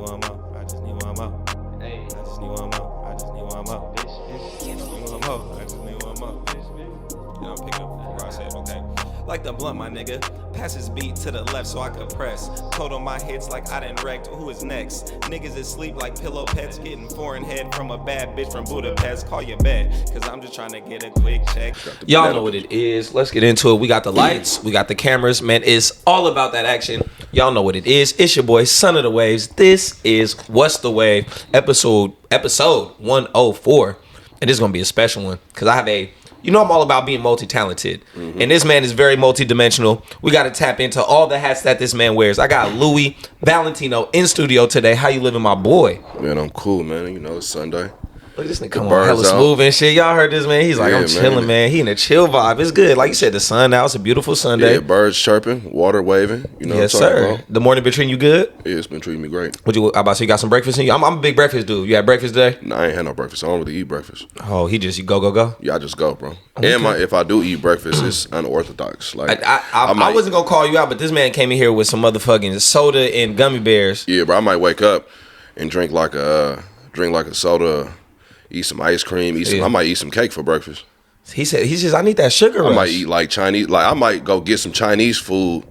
one more. I just need one more. Hey, I just need one more. I just need one more. I just need one more. I just need one more. You know, pick up where I said, okay. Like the blunt, my nigga. Pass his beat to the left so I could press. Code on my hits like I done wrecked. Who is next? Niggas is sleep like pillow pets. Getting foreign head from a bad bitch from Budapest. Call your bet, cause I'm just trying to get a quick check. Y'all know what it is. Let's get into it. We got the lights. We got the cameras. Man, it's all about that action. Y'all know what it is. It's your boy, Son of the Waves. This is What's the Wave, episode 104. And this is going to be a special one because I have I'm all about being multi-talented. Mm-hmm. And this man is very multi-dimensional. We got to tap into all the hats that this man wears. I got Louie Valentino in studio today. How you living, my boy? Man, I'm cool, man. You know, it's Sunday. Look, this nigga come on hella smooth and shit. Y'all heard this, man. He's like, I'm chilling, man. He in a chill vibe. It's good. Like you said, the sun out. It's a beautiful Sunday. Yeah, birds chirping, water waving. You know yes, what I'm sir. talking about? The morning been treating you good? Yeah, it's been treating me great. I about to say you got some breakfast in you? I'm a big breakfast dude. You had breakfast today? Nah, I ain't had no breakfast. I don't really eat breakfast. Oh, you go? Yeah, I just go, bro. Okay. And if I do eat breakfast, it's unorthodox. Like I wasn't going to call you out, but this man came in here with some motherfucking soda and gummy bears. Yeah, bro, I might wake up and drink like a soda, eat some ice cream, I might eat some cake for breakfast. He says, I need that sugar rush. I might eat like Chinese, like I might go get some Chinese food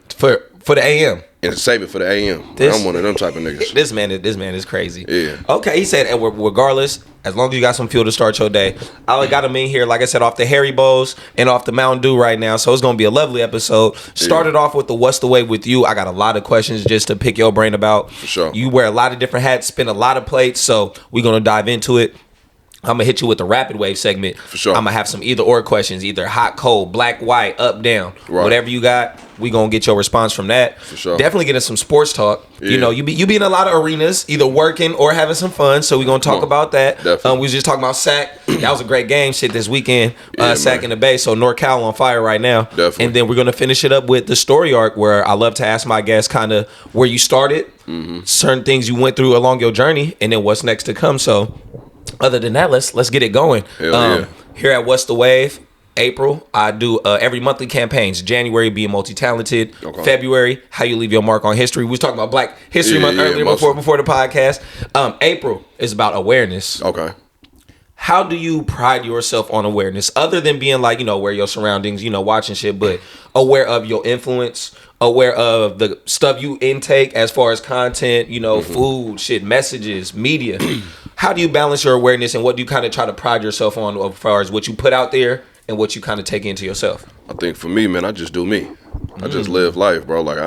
for the AM and save it for the AM. I'm one of them type of niggas. This man is crazy. Yeah. Okay, he said, regardless, as long as you got some fuel to start your day. I got him in here, like I said, off the Haribos and off the Mountain Dew right now. So it's gonna be a lovely episode. Started off with the What's the Wave with you. I got a lot of questions just to pick your brain about. For sure. You wear a lot of different hats, spin a lot of plates, so we're gonna dive into it. I'm going to hit you with the rapid wave segment. For sure. I'm going to have some either or questions, either hot, cold, black, white, up, down. Right. Whatever you got, we going to get your response from that. For sure. Definitely getting some sports talk. Yeah. You know, you be in a lot of arenas, either working or having some fun. So we're going to talk about that. Definitely. We was just talking about SAC. That was a great game shit this weekend. SAC in the Bay. So NorCal on fire right now. Definitely. And then we're going to finish it up with the story arc where I love to ask my guests kind of where you started, certain things you went through along your journey, and then what's next to come. So other than that, let's get it going. Here at What's the Wave, April, I do every monthly campaigns. January, being multi-talented. Okay. February, how you leave your mark on history. We was talking about Black History Month earlier before the podcast. April is about awareness. Okay. How do you pride yourself on awareness, other than being like, aware of your surroundings, watching shit, but aware of your influence, aware of the stuff you intake as far as content, food, shit, messages, media. How do you balance your awareness, and what do you kind of try to pride yourself on as far as what you put out there and what you kind of take into yourself? I think for me, man, I just do me. I just live life, bro. Like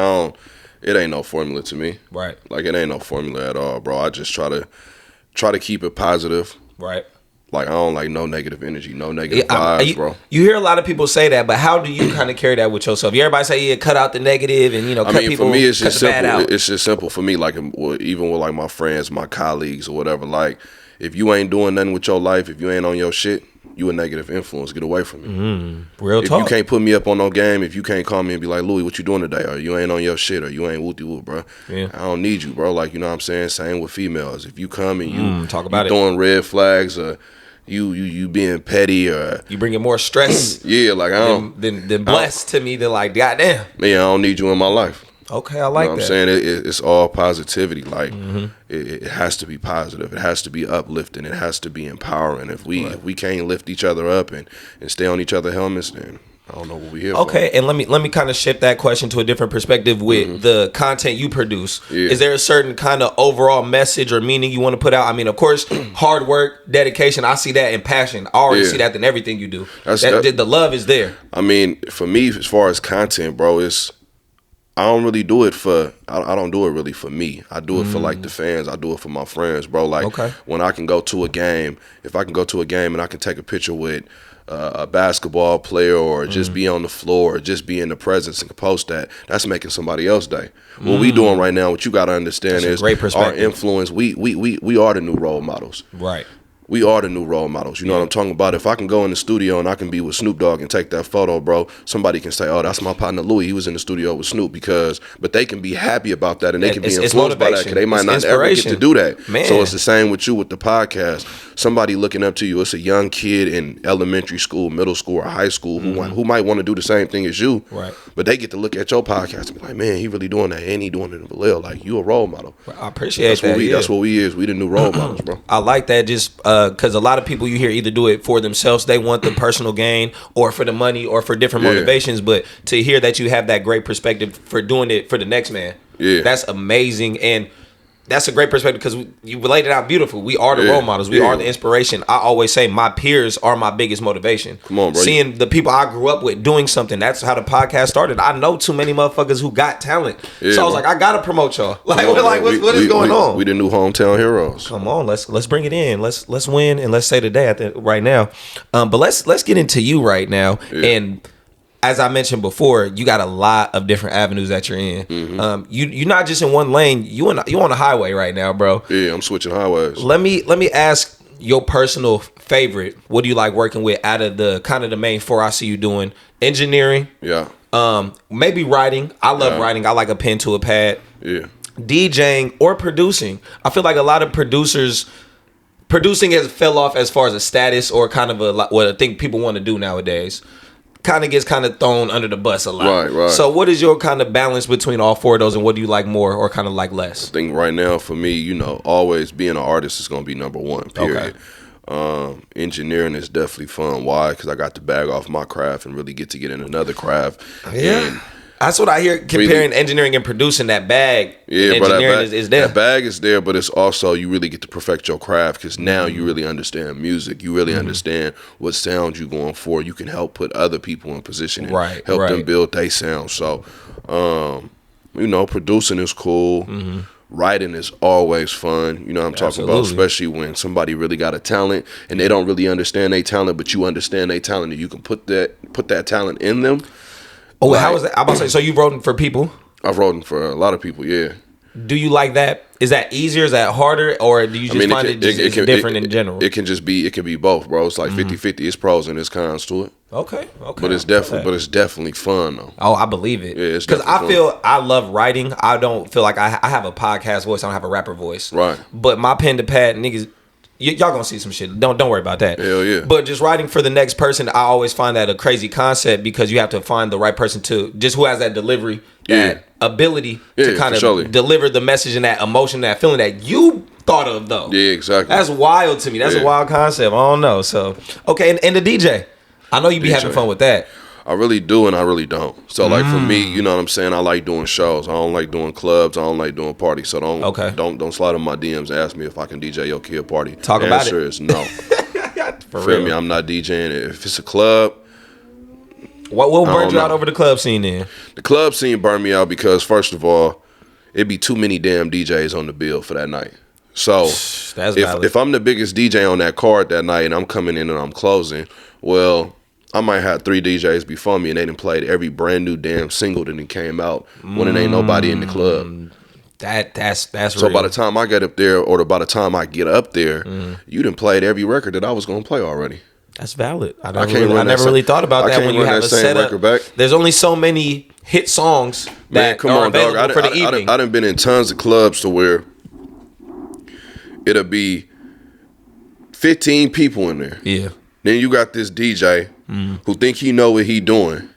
it ain't no formula to me. Right. Like it ain't no formula at all, bro. I just try to keep it positive. Right. Like I don't like no negative energy, no negative vibes, bro. You hear a lot of people say that, but how do you kind of carry that with yourself? Everybody say, cut out the negative and cut people. For me, it's just simple. It's just simple for me. Like even with like my friends, my colleagues, or whatever. Like if you ain't doing nothing with your life, if you ain't on your shit, you a negative influence. Get away from me. Real talk. If you can't put me up on no game, if you can't call me and be like, Louie, what you doing today? Or you ain't on your shit, or you ain't whoop-de-whoop, bro. Yeah. I don't need you, bro. Like, you know what I'm saying? Same with females. If you come and you throwing red flags, or you being petty, or you bringing more stress, like I don't than blessed to me. They're like, goddamn, man, I don't need you in my life. Okay, I like that. I'm saying it's all positivity. Like it has to be positive. It has to be uplifting. It has to be empowering. If we can't lift each other up and stay on each other's helmets, then I don't know what we here for. Okay, and let me kind of shift that question to a different perspective with the content you produce. Yeah. Is there a certain kind of overall message or meaning you want to put out? I mean, of course, hard work, dedication, I see that, and passion. I already see that in everything you do. The love is there. I mean, for me, as far as content, bro, I don't really do it for, I don't do it really for me. I do it for like the fans. I do it for my friends, bro. Like when I can go to a game, if I can go to a game and I can take a picture with a basketball player, or just be on the floor, or just be in the presence and post that's making somebody else's day. What we doing right now, what you got to understand is our influence. We are the new role models. Right. we are the new role models. You know what I'm talking about? If I can go in the studio and I can be with Snoop Dogg and take that photo, bro, somebody can say, oh, that's my partner Louie. He was in the studio with Snoop but they can be happy about that and they can be influenced by that because they might not ever get to do that. Man. So it's the same with you with the podcast. Somebody looking up to you, it's a young kid in elementary school, middle school, or high school who might want to do the same thing as you. Right. But they get to look at your podcast and be like, man, he really doing that and he doing it in Vallejo. Like, you a role model. I appreciate that. That's what we is. We the new role models, bro. I like that just because a lot of people you hear either do it for themselves, they want the personal gain, or for the money, or for different motivations. But to hear that you have that great perspective for doing it for the next man, that's amazing. And that's a great perspective because you laid it out beautiful. We are the role models. We are the inspiration. I always say my peers are my biggest motivation. Come on, bro. Seeing the people I grew up with doing something. That's how the podcast started. I know too many motherfuckers who got talent. So I was like, I gotta promote y'all. Like, what is going on? We the new hometown heroes. Come on, let's bring it in. Let's win and let's say today right now. But let's get into you right now. And as I mentioned before, you got a lot of different avenues that you're in. You're not just in one lane. You on the highway right now, bro. Yeah, I'm switching highways. Let me ask your personal favorite. What do you like working with out of the kind of the main four I see you doing? Engineering. Yeah. Maybe writing. I love writing. I like a pen to a pad. Yeah. DJing or producing. I feel like a lot of producing has fell off as far as a status or kind of what I think people want to do nowadays. Kind of gets thrown under the bus a lot. Right. So what is your kind of balance between all four of those, and what do you like more or kind of like less? I think right now for me, always being an artist is going to be number one, period. Okay. Engineering is definitely fun. Why? Because I got to bag off my craft and really get to get in another craft. Yeah. And that's what I hear comparing engineering and producing. That bag, engineering is there. That bag is there, but it's also you really get to perfect your craft because now you really understand music. You really understand what sound you're going for. You can help put other people in position and help them build their sound. So, producing is cool. Writing is always fun. You know what I'm talking about? Especially when somebody really got a talent and they don't really understand their talent, but you understand their talent and you can put that talent in them. Oh, how was that? I'm about to say, so you wrote for people? I've wrote for a lot of people, yeah. Do you like that? Is that easier? Is that harder? Or do you just find it different in general? It can be both, bro. It's like 50-50. It's pros and it's cons to it. Okay. But it's definitely fun though. Oh, I believe it. Yeah, it's because I love writing. I don't feel like I have a podcast voice. I don't have a rapper voice. Right. But my pen to pad niggas. Y'all gonna see some shit. Don't worry about that. Hell yeah. But just writing for the next person, I always find that a crazy concept because you have to find the right person to just who has that delivery, that ability to kind of deliver the message and that emotion, that feeling that you thought of though. Yeah, exactly. That's wild to me. That's a wild concept. I don't know. So okay, and the DJ, I know you be having fun with that. I really do and I really don't. So like for me, you know what I'm saying? I like doing shows. I don't like doing clubs. I don't like doing parties. So don't slide in my DMs and ask me if I can DJ your kid party. Talk about it. The answer is no. For Feel real. me? I'm not DJing. If it's a club, what burned you out over the club scene then? The club scene burned me out because first of all, it'd be too many damn DJs on the bill for that night. So if I'm the biggest DJ on that card that night and I'm coming in and I'm closing, well, I might have 3 DJs before me and they done played every brand new damn single that came out when it ain't nobody in the club. That's so real. By the time I get up there or by the time I get up there, you done played every record that I was going to play already. That's valid. I never really thought about that when you have a setup. There's only so many hit songs that are available for the evening. I done been in tons of clubs to where it'll be 15 people in there. Yeah. Then you got this DJ who think he know what he doing,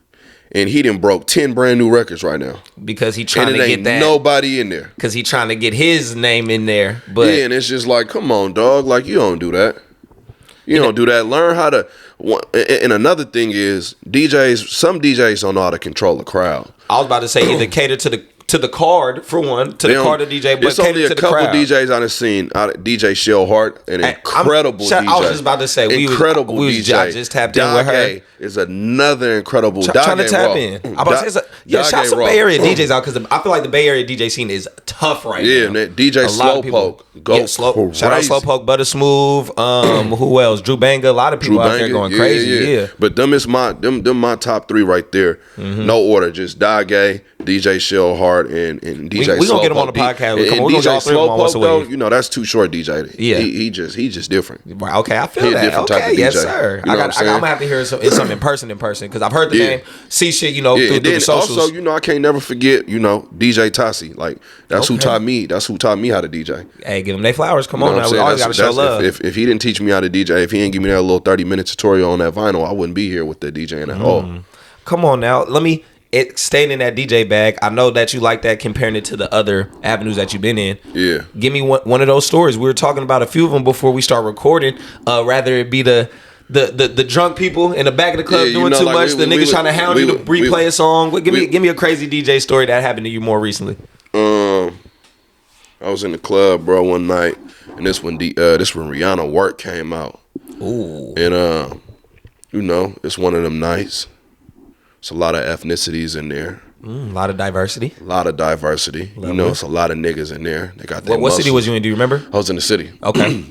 and he done broke 10 brand new records right now because he trying to get that. Nobody in there because he trying to get his name in there. But yeah, and it's just like, come on, dog. Like you don't do that. You don't do that. Learn how to. And another thing is DJs. Some DJs don't know how to control the crowd. I was about to say either cater to the card for one, to the card of DJ, but it's only a couple DJs I done seen. DJ Shell Hart, an incredible DJ. I was just about to say, incredible DJ. I just tapped in with her. Is another incredible. Trying to tap in. I'm about to say, shout some Bay Area DJs out because I feel like the Bay Area DJ scene is tough right now. Yeah, DJ Slowpoke. Shout out Slowpoke, Butter Smooth. Who else? Drew Banga. A lot of people out there going crazy. Yeah. But them is my top 3 right there. No order. Just Dage, DJ Shell Hart, hard, and DJ we gonna get him on the podcast. And we're DJ Slowpoke though, week. you know, that's too short. DJ, yeah, he just different. Okay, I feel that. Okay, yes, sir. I'm gonna have to hear something in person because I've heard the name, see shit, you know, through the socials. Also, you know, I can't never forget, you know, DJ Tassi. Like that's who taught me. That's who taught me how to DJ. Hey, give him their flowers. Come on, now. We always gotta show love. If he didn't teach me how to DJ, if he didn't give me that little 30-minute tutorial on that vinyl, I wouldn't be here with the DJing at all. Come on now, staying in that DJ bag. I know that you like that, comparing it to the other avenues that you've been in. Yeah. Give me one of those stories. We were talking about a few of them before we start recording. Rather it be the drunk people in the back of the club doing too much. The niggas trying to hound you to replay a song. Give me a crazy DJ story that happened to you more recently. I was in the club, bro, one night, and this when Rihanna Work came out. Ooh. And you know, it's one of them nights. It's a lot of ethnicities in there. A lot of diversity. Lovely. You know, it's a lot of niggas in there. They got their what city was you in? Do you remember? I was in the city. Okay.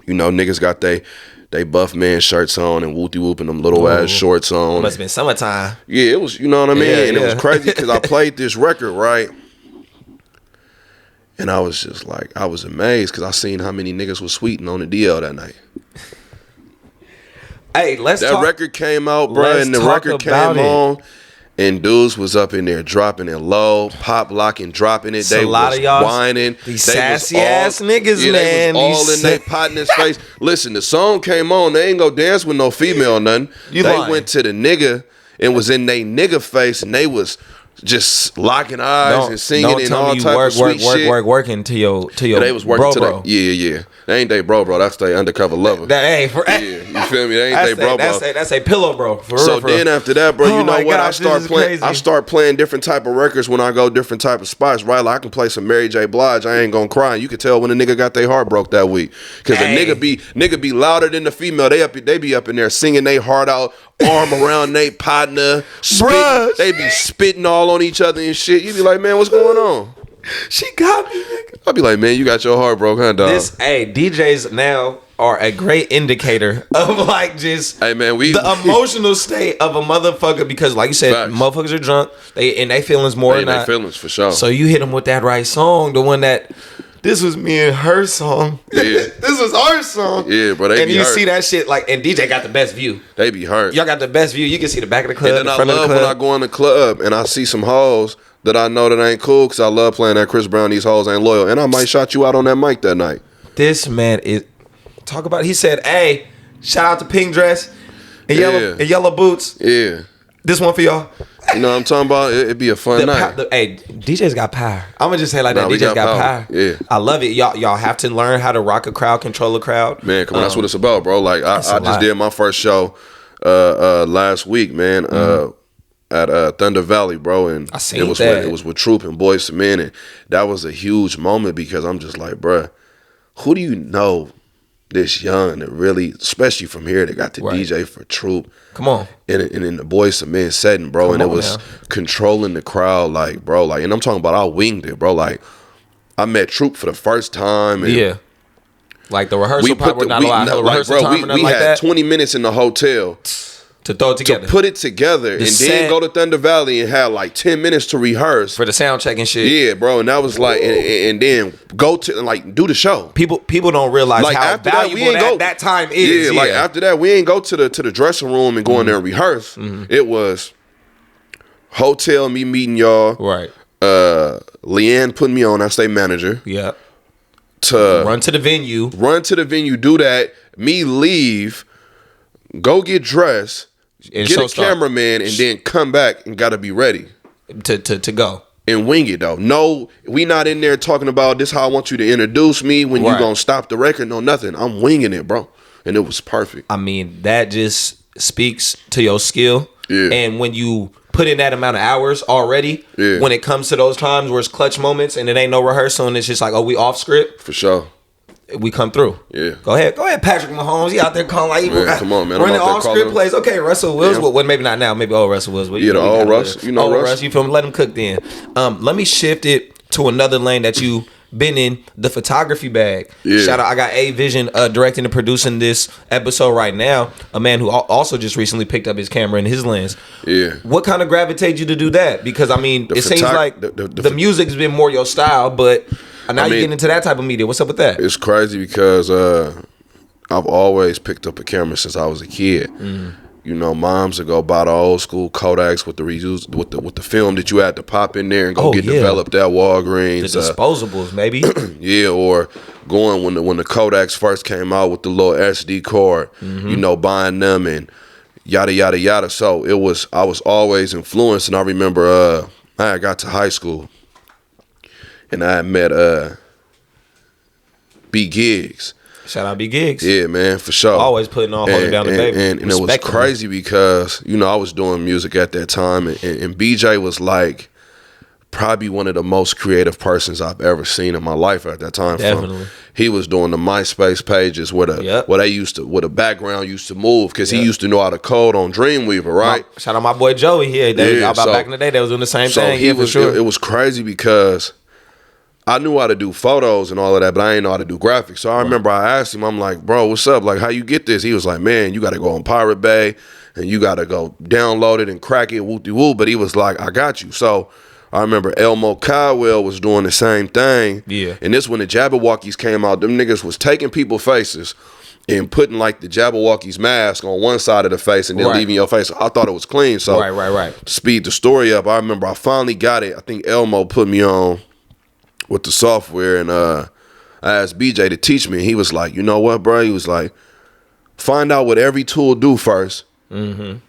You know, niggas got they buff man shirts on and whoopty whooping them little ass shorts on. It must have been summertime. Yeah, it was. You know what I mean? Yeah, and it was crazy because I played this record, right? And I was just like, I was amazed because I seen how many niggas was sweeting on the DL that night. Hey, that record came out, bro, and the record came on, and dudes was up in there dropping it low, pop locking, dropping it. They was whining. These sassy ass niggas, man. They was all in their partner's face. Listen, the song came on. They ain't go dance with no female or nothing. They went to the nigga and was in they nigga face, and they was just locking eyes and singing and all type of sweet shit. Working to your they was working bro. Yeah. They ain't they bro. That's they undercover lover. Yeah, you feel me? They ain't they bro. That's a pillow, bro. So then after that, bro, you know what? I start playing different type of records when I go different type of spots, right? Like I can play some Mary J. Blige. I ain't gonna cry. And you can tell when a nigga got their heart broke that week, because the nigga be louder than the female. They be up in there singing their heart out, arm around their partner. They be spitting all on each other and shit. You be like, man, what's going on? She got me, nigga. I be like, man, you got your heart broke, huh, dog? DJs now are a great indicator of like just the emotional state of a motherfucker, because like you said, motherfuckers are drunk, they feelings more than not. They feelings for sure. So you hit them with that right song, the one that this was me and her song. Yeah. This was our song. Yeah, but and you see that shit like, and DJ got the best view. They be hurt. Y'all got the best view. You can see the back of the club. And then I love when I go in the club and I see some hoes that I know that ain't cool, because I love playing that Chris Brown, these hoes ain't loyal, and I might shout you out on that mic that night. This man is he said, hey, shout out to Pink Dress and yellow boots. Yeah. This one for y'all. You know what I'm talking about? It'd be a fun night. DJ's got power. I'm gonna just say like that. DJ's got power. Yeah. I love it. Y'all have to learn how to rock a crowd, control a crowd. Man, come on, that's what it's about, bro. Like I just did my first show last week, man. At Thunder Valley, bro, and it was with Troop and Boyz II Men, and that was a huge moment, because I'm just like, bruh, who do you know this young that really, especially from here, that got to DJ for Troop? Come on, and in the Boyz II Men setting, bro, and it was controlling the crowd, like, bro, like, and I'm talking about I winged it, bro, like I met Troop for the first time, and like the rehearsal part, we're not allowed rehearsal time or nothing like that. We had 20 minutes in the hotel to throw it together, to put it together, and then go to Thunder Valley and have like 10 minutes to rehearse for the sound check and shit. Yeah, bro, and that was like, and then go to like do the show. People don't realize like, how valuable that time is. Yeah, like after that, we ain't go to the dressing room and go in there and rehearse. It was hotel, me meeting y'all. Right. Leanne put me on. I stay manager. Yeah. To run to the venue. Do that. Me leave. Go get dressed. Get a cameraman, and then come back and gotta be ready to go and wing it though. No, we not in there talking about this. How I want you to introduce me when you gonna stop the record. No, nothing. I'm winging it, bro, and it was perfect. I mean, that just speaks to your skill. Yeah. And when you put in that amount of hours already, when it comes to those times where it's clutch moments and it ain't no rehearsal and it's just like, oh, we off script for sure. We come through. Yeah. Go ahead, Patrick Mahomes. He out there calling like, come on, man. Running off script plays. Okay, Russell Wilson. Well, maybe not now. Maybe Russell Wilson. The old Russ. You know Russ. You feel me? Let him cook then. Let me shift it to another lane that you been in the photography bag. Yeah. Shout out, I got A Vision directing and producing this episode right now. A man who also just recently picked up his camera and his lens. Yeah. What kind of gravitated you to do that? Because I mean, it seems like the music's been more your style, but now you're getting into that type of media. What's up with that? It's crazy because I've always picked up a camera since I was a kid. You know, moms would go buy the old school Kodaks with the reuse with the film that you had to pop in there and go get developed at Walgreens. The disposables, maybe. Yeah, or going when the Kodaks first came out with the little SD card. You know, buying them and yada yada yada. So I was always influenced, and I remember I got to high school and I met B Gigs. Shout out B Gigs. Yeah, man, for sure. Always putting on holding down the baby. And it was crazy because, you know, I was doing music at that time, and BJ was like probably one of the most creative persons I've ever seen in my life at that time. Definitely. He was doing the MySpace pages where the background used to move because he used to know how to code on Dreamweaver, right? Shout out my boy Joey here. Back in the day, they was doing the same thing. For sure. It was crazy because I knew how to do photos and all of that, but I didn't know how to do graphics. So I remember I asked him, I'm like, bro, what's up? Like, how you get this? He was like, man, you got to go on Pirate Bay and you got to go download it and crack it, whoop-de-whoop. But he was like, I got you. So I remember Elmo Caldwell was doing the same thing. Yeah. And this when the Jabberwockies came out, them niggas was taking people's faces and putting like the Jabberwockies mask on one side of the face and then leaving your face. I thought it was clean. So right. To speed the story up, I remember I finally got it. I think Elmo put me on with the software, and I asked BJ to teach me. He was like, you know what, bro? He was like, find out what every tool do first, and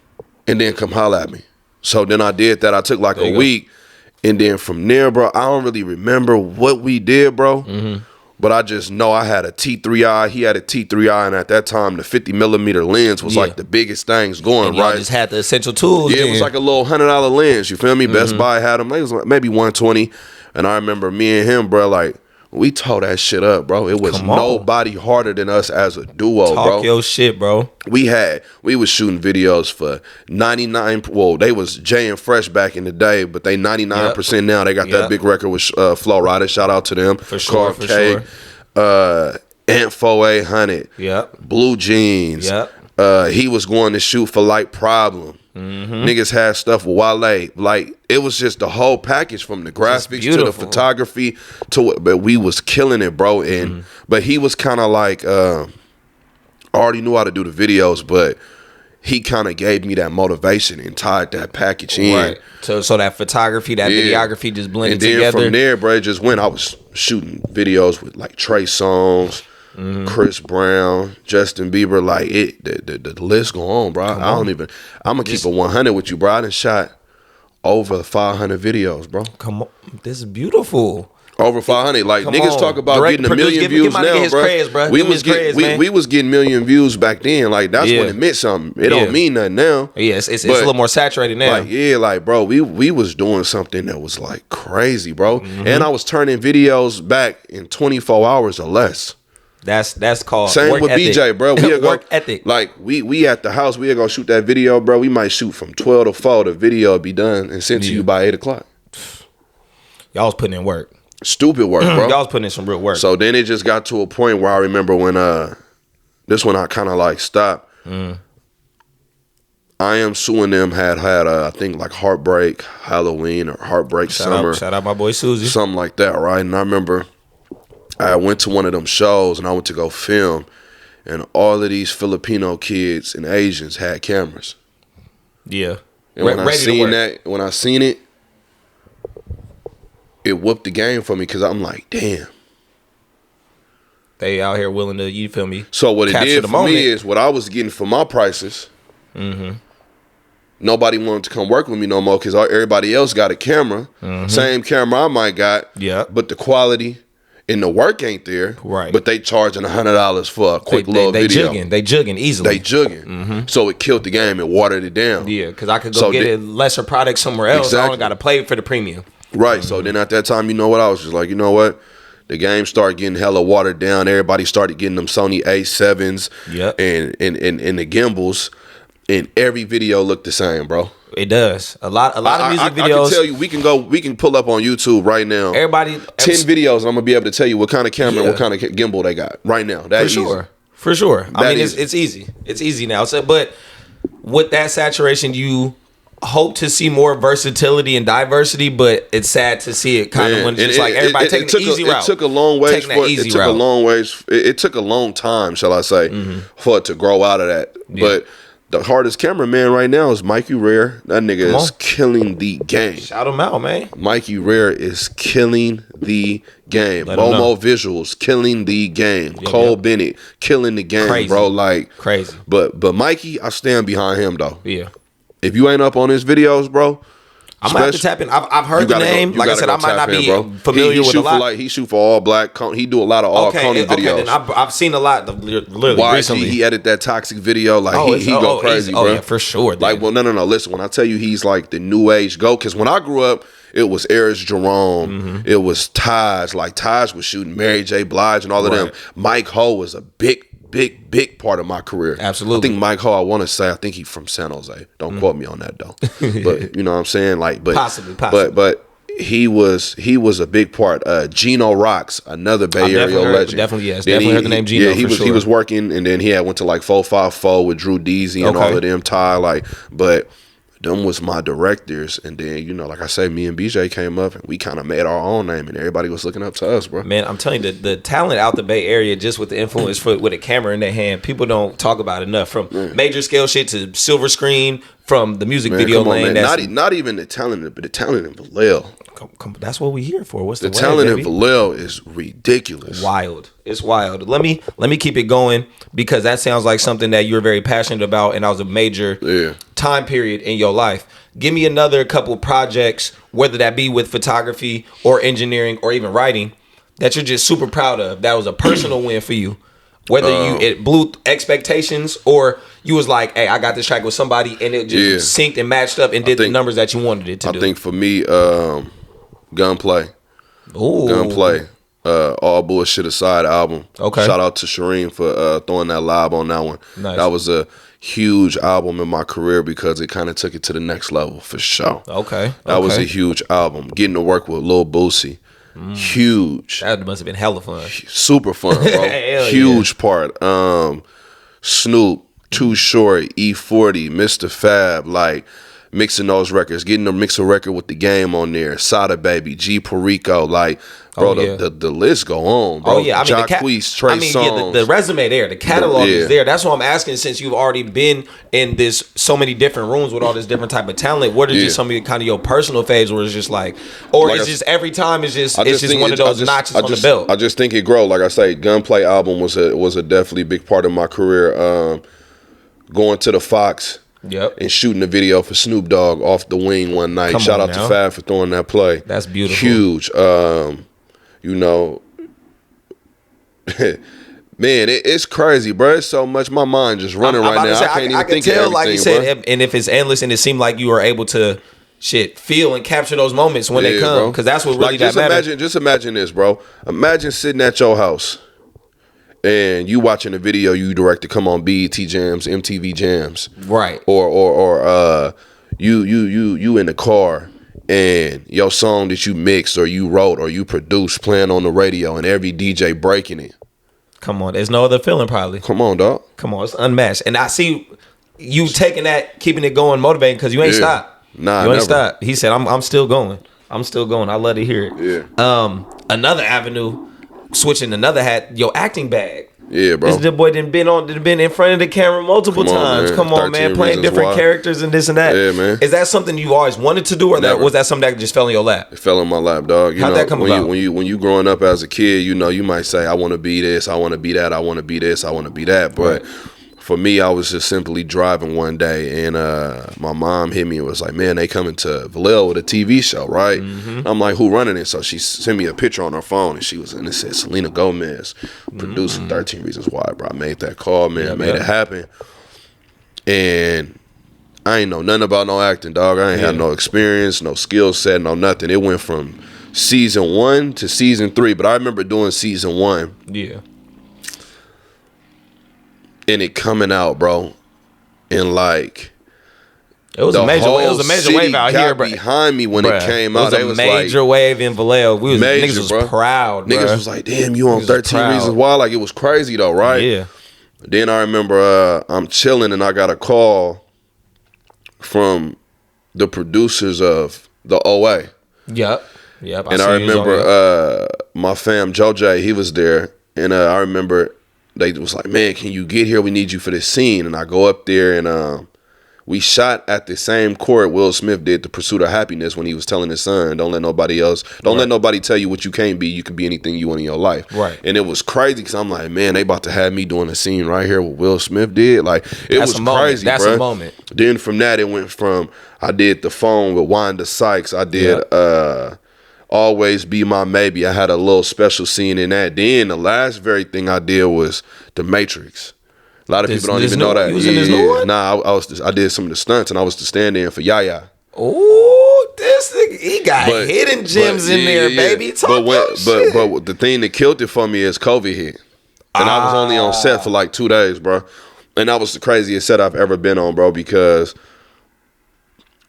then come holler at me. So then I did that. I took like a week, and then from there, bro, I don't really remember what we did, bro. But I just know I had a T3i. He had a T3i, and at that time, the 50mm lens was like the biggest things going, and right? Just had the essential tools. Yeah, it was like a little $100 lens. You feel me? Best Buy had them. It was like maybe $120. And I remember me and him, bro, like, we tore that shit up, bro. It was nobody harder than us as a duo, bro. Talk your shit, bro. We was shooting videos for 99. Well, they was Jay and Fresh back in the day, but they 99% now. They got that big record with Flow Rider. Shout out to them. For sure, Carl K, Ant 4800. Yep. Blue Jeans. Yep. He was going to shoot for Light Problem. Niggas had stuff with Wale. Like, it was just the whole package from the graphics to the photography to it. But we was killing it, bro. And but he was kind of like already knew how to do the videos, but he kind of gave me that motivation and tied that package in. Right. So that photography, that videography just blended together. And then from there, bro, it just went. I was shooting videos with like Trey Songz, Chris Brown, Justin Bieber, like the list go on, bro. I'm gonna keep it 100 with you, bro. I done shot over 500 videos, bro. Come on, this is beautiful. Over 500, like niggas talk about getting a million views now, bro. We was getting million views back then. Like that's when it meant something. It don't mean nothing now. Yeah, it's a little more saturated now. Like bro, we was doing something that was like crazy, bro. And I was turning videos back in 24 hours or less. That's called same work with ethic. BJ, bro. Work ethic. Like we at the house, we gonna shoot that video, bro. We might shoot from 12 to 4. The video will be done and sent to you by 8 o'clock. Y'all was putting in work. Stupid work, bro. Y'all was putting in some real work. So then it just got to a point where I remember when this one I kind of like stopped. I Am Suing Them had I think like Heartbreak Halloween or Heartbreak Summer. Shout out my boy Susie. Something like that, right? And I remember I went to one of them shows and I went to go film, and all of these Filipino kids and Asians had cameras. Yeah. And when I seen it, it whooped the game for me because I'm like, damn. They out here willing to, you feel me? So what it did for me is what I was getting for my prices. Nobody wanted to come work with me no more because everybody else got a camera. Same camera I might got. Yeah. But the quality and the work ain't there. Right. But they charging $100 for a quick little video. They jugging easily. So it killed the game. It watered it down. Yeah, because I could go get a lesser product somewhere else. Exactly. I only got to pay for the premium. Right. So then at that time, you know what? I was just like, you know what? The game started getting hella watered down. Everybody started getting them Sony A7s and the gimbals. And every video looked the same, bro. It does. A lot of music videos. I can tell you, we can pull up on YouTube right now. 10 videos, and I'm gonna be able to tell you what kind of camera, what kind of gimbal they got right now. That's for sure. I mean, it's easy. It's easy now. So, but with that saturation, you hope to see more versatility and diversity, but it's sad to see it kind of when it's just like everybody taking the easy route. It took a long ways. It took a long time, shall I say, for it to grow out of that. Yeah. But the hardest cameraman right now is Mikey Rare. That nigga is killing the game. Shout him out, man. Mikey Rare is killing the game. Momo Visuals killing the game. Cole Bennett killing the game, bro. Like crazy. But Mikey, I stand behind him though. Yeah. If you ain't up on his videos, bro, I'm gonna have to tap in. I've heard the name. Like I said, I might not be familiar with a lot. He shoot for all black. He do a lot of all Coney videos. Then I've seen a lot literally recently. He edited that Toxic video. Like he go crazy, bro. Oh yeah, for sure. Like, well, no. Listen, when I tell you he's like the new age GOAT, because when I grew up, it was Eris Jerome, it was Taj. Like Taj was shooting Mary J. Blige and all of them. Mike Ho was a big part of my career. Absolutely. I think Mike Ho, I think he's from San Jose. Don't quote me on that though. But you know what I'm saying? Like, but possibly. But he was a big part. Gino Rocks, another Bay Area legend. Definitely, yes. Definitely heard the name Gino. Yeah, he was working, and then he went to like 454 with Drew Deasy and all of them. Ty, but them was my directors, and then like I say, me and BJ came up and we kind of made our own name, and everybody was looking up to us, bro. Man, I'm telling you, the talent out the Bay Area, just with the influence with a camera in their hand, people don't talk about enough. From major scale shit to silver screen, from the music video lane. Not even the talent, but the talent in Vallejo. That's what we here for. What's the talent in Vallejo is ridiculous. Wild. It's wild. Let me keep it going, because that sounds like something that you're very passionate about, and that was a major time period in your life. Give me another couple projects, whether that be with photography or engineering or even writing, that you're just super proud of. That was a personal win for you. Whether it blew expectations, or you was like, hey, I got this track with somebody and it just synced and matched up and did the numbers that you wanted it to do. I think for me, Gunplay. Ooh. Gunplay. All Bullshit Aside album. Okay. Shout out to Shireen for throwing that live on that one. Nice. That was a huge album in my career because it kind of took it to the next level for sure. Okay. That was a huge album. Getting to work with Lil Boosie. Huge. That must have been hella fun. Super fun, bro. Huge part. Snoop, Too Short, E40, Mr. Fab, like mixing those records, getting to mix a record with The Game on there, Sada Baby, G Perico, like, bro, the list go on, bro. Oh yeah, I mean, Jacquees, Trey Songz. the resume there, the catalog is there. That's what I'm asking. Since you've already been in so many different rooms with all this different type of talent, what are just some of kind of your personal faves, where it's just like, or it's just every time it's just one of those notches on the belt? I just think it grow. Like I say, Gunplay album was a definitely big part of my career. Going to the Fox. Yep. And shooting a video for Snoop Dogg off the wing one night. Shout out to Fab for throwing that play. That's beautiful. Huge. Man, it's crazy, bro. It's so much. My mind just running right now. I can't even think of everything, like you said, bro. And if it's endless, and it seemed like you are able to feel and capture those moments when they come, because that's what really matters. Just imagine this, bro. Imagine sitting at your house and you watching a video you directed come on BET Jams, MTV Jams, right? Or you in the car and your song that you mixed or you wrote or you produced playing on the radio and every DJ breaking it. Come on, there's no other feeling probably. Come on, dog. Come on, it's unmatched. And I see you taking that, keeping it going, motivating, because you ain't stopped. Nah, you ain't stopped. He said, "I'm still going. I'm still going." I love to hear it. Yeah. Another avenue. Switching another hat, your acting bag. Yeah, bro. This boy been in front of the camera multiple times. Man. Come on, man, playing different characters and this and that. Yeah, man. Is that something you always wanted to do, or was that something that just fell in your lap? It fell in my lap, dog. How'd that come about? When you growing up as a kid, you might say, I want to be this, I want to be that, I want to be this, I want to be that. But for me, I was just simply driving one day, and my mom hit me and was like, man, they coming to Vallejo with a TV show, right? Mm-hmm. I'm like, who running it? So she sent me a picture on her phone, and it said Selena Gomez producing 13 Reasons Why, bro. I made that call, man. Made it happen. And I ain't know nothing about no acting, dog. I ain't had no experience, no skill set, no nothing. It went from season 1 to season 3, but I remember doing season 1. Yeah. And it coming out, bro, and like It was a major wave out here, bro. Behind me when it came out, it was a major wave in Vallejo. Niggas was proud, bro. Niggas was like, damn, you on 13 Reasons Why? Like, it was crazy though, right? Yeah. Then I remember I'm chilling and I got a call from the producers of the OA. Yep. And I remember my fam Joe J, he was there, and I remember they was like, man, can you get here? We need you for this scene. And I go up there and we shot at the same court Will Smith did, The Pursuit of Happiness, when he was telling his son, don't let nobody tell you what you can't be. You can be anything you want in your life. Right. And it was crazy because I'm like, man, they about to have me doing a scene right here what Will Smith did. Like, it was crazy, That's bro. a moment. Then from that, it went from, I did The Phone with Wanda Sykes. I did Always Be My Maybe. I had a little special scene in that. Then the last very thing I did was The Matrix. A lot of people don't even know that. You was in this new one? Nah, I did some of the stunts, and I was the stand-in for Yaya. Oh, this nigga, he got hidden gems in there, baby. But the thing that killed it for me is COVID hit. And I was only on set for like 2 days, bro. And that was the craziest set I've ever been on, bro, because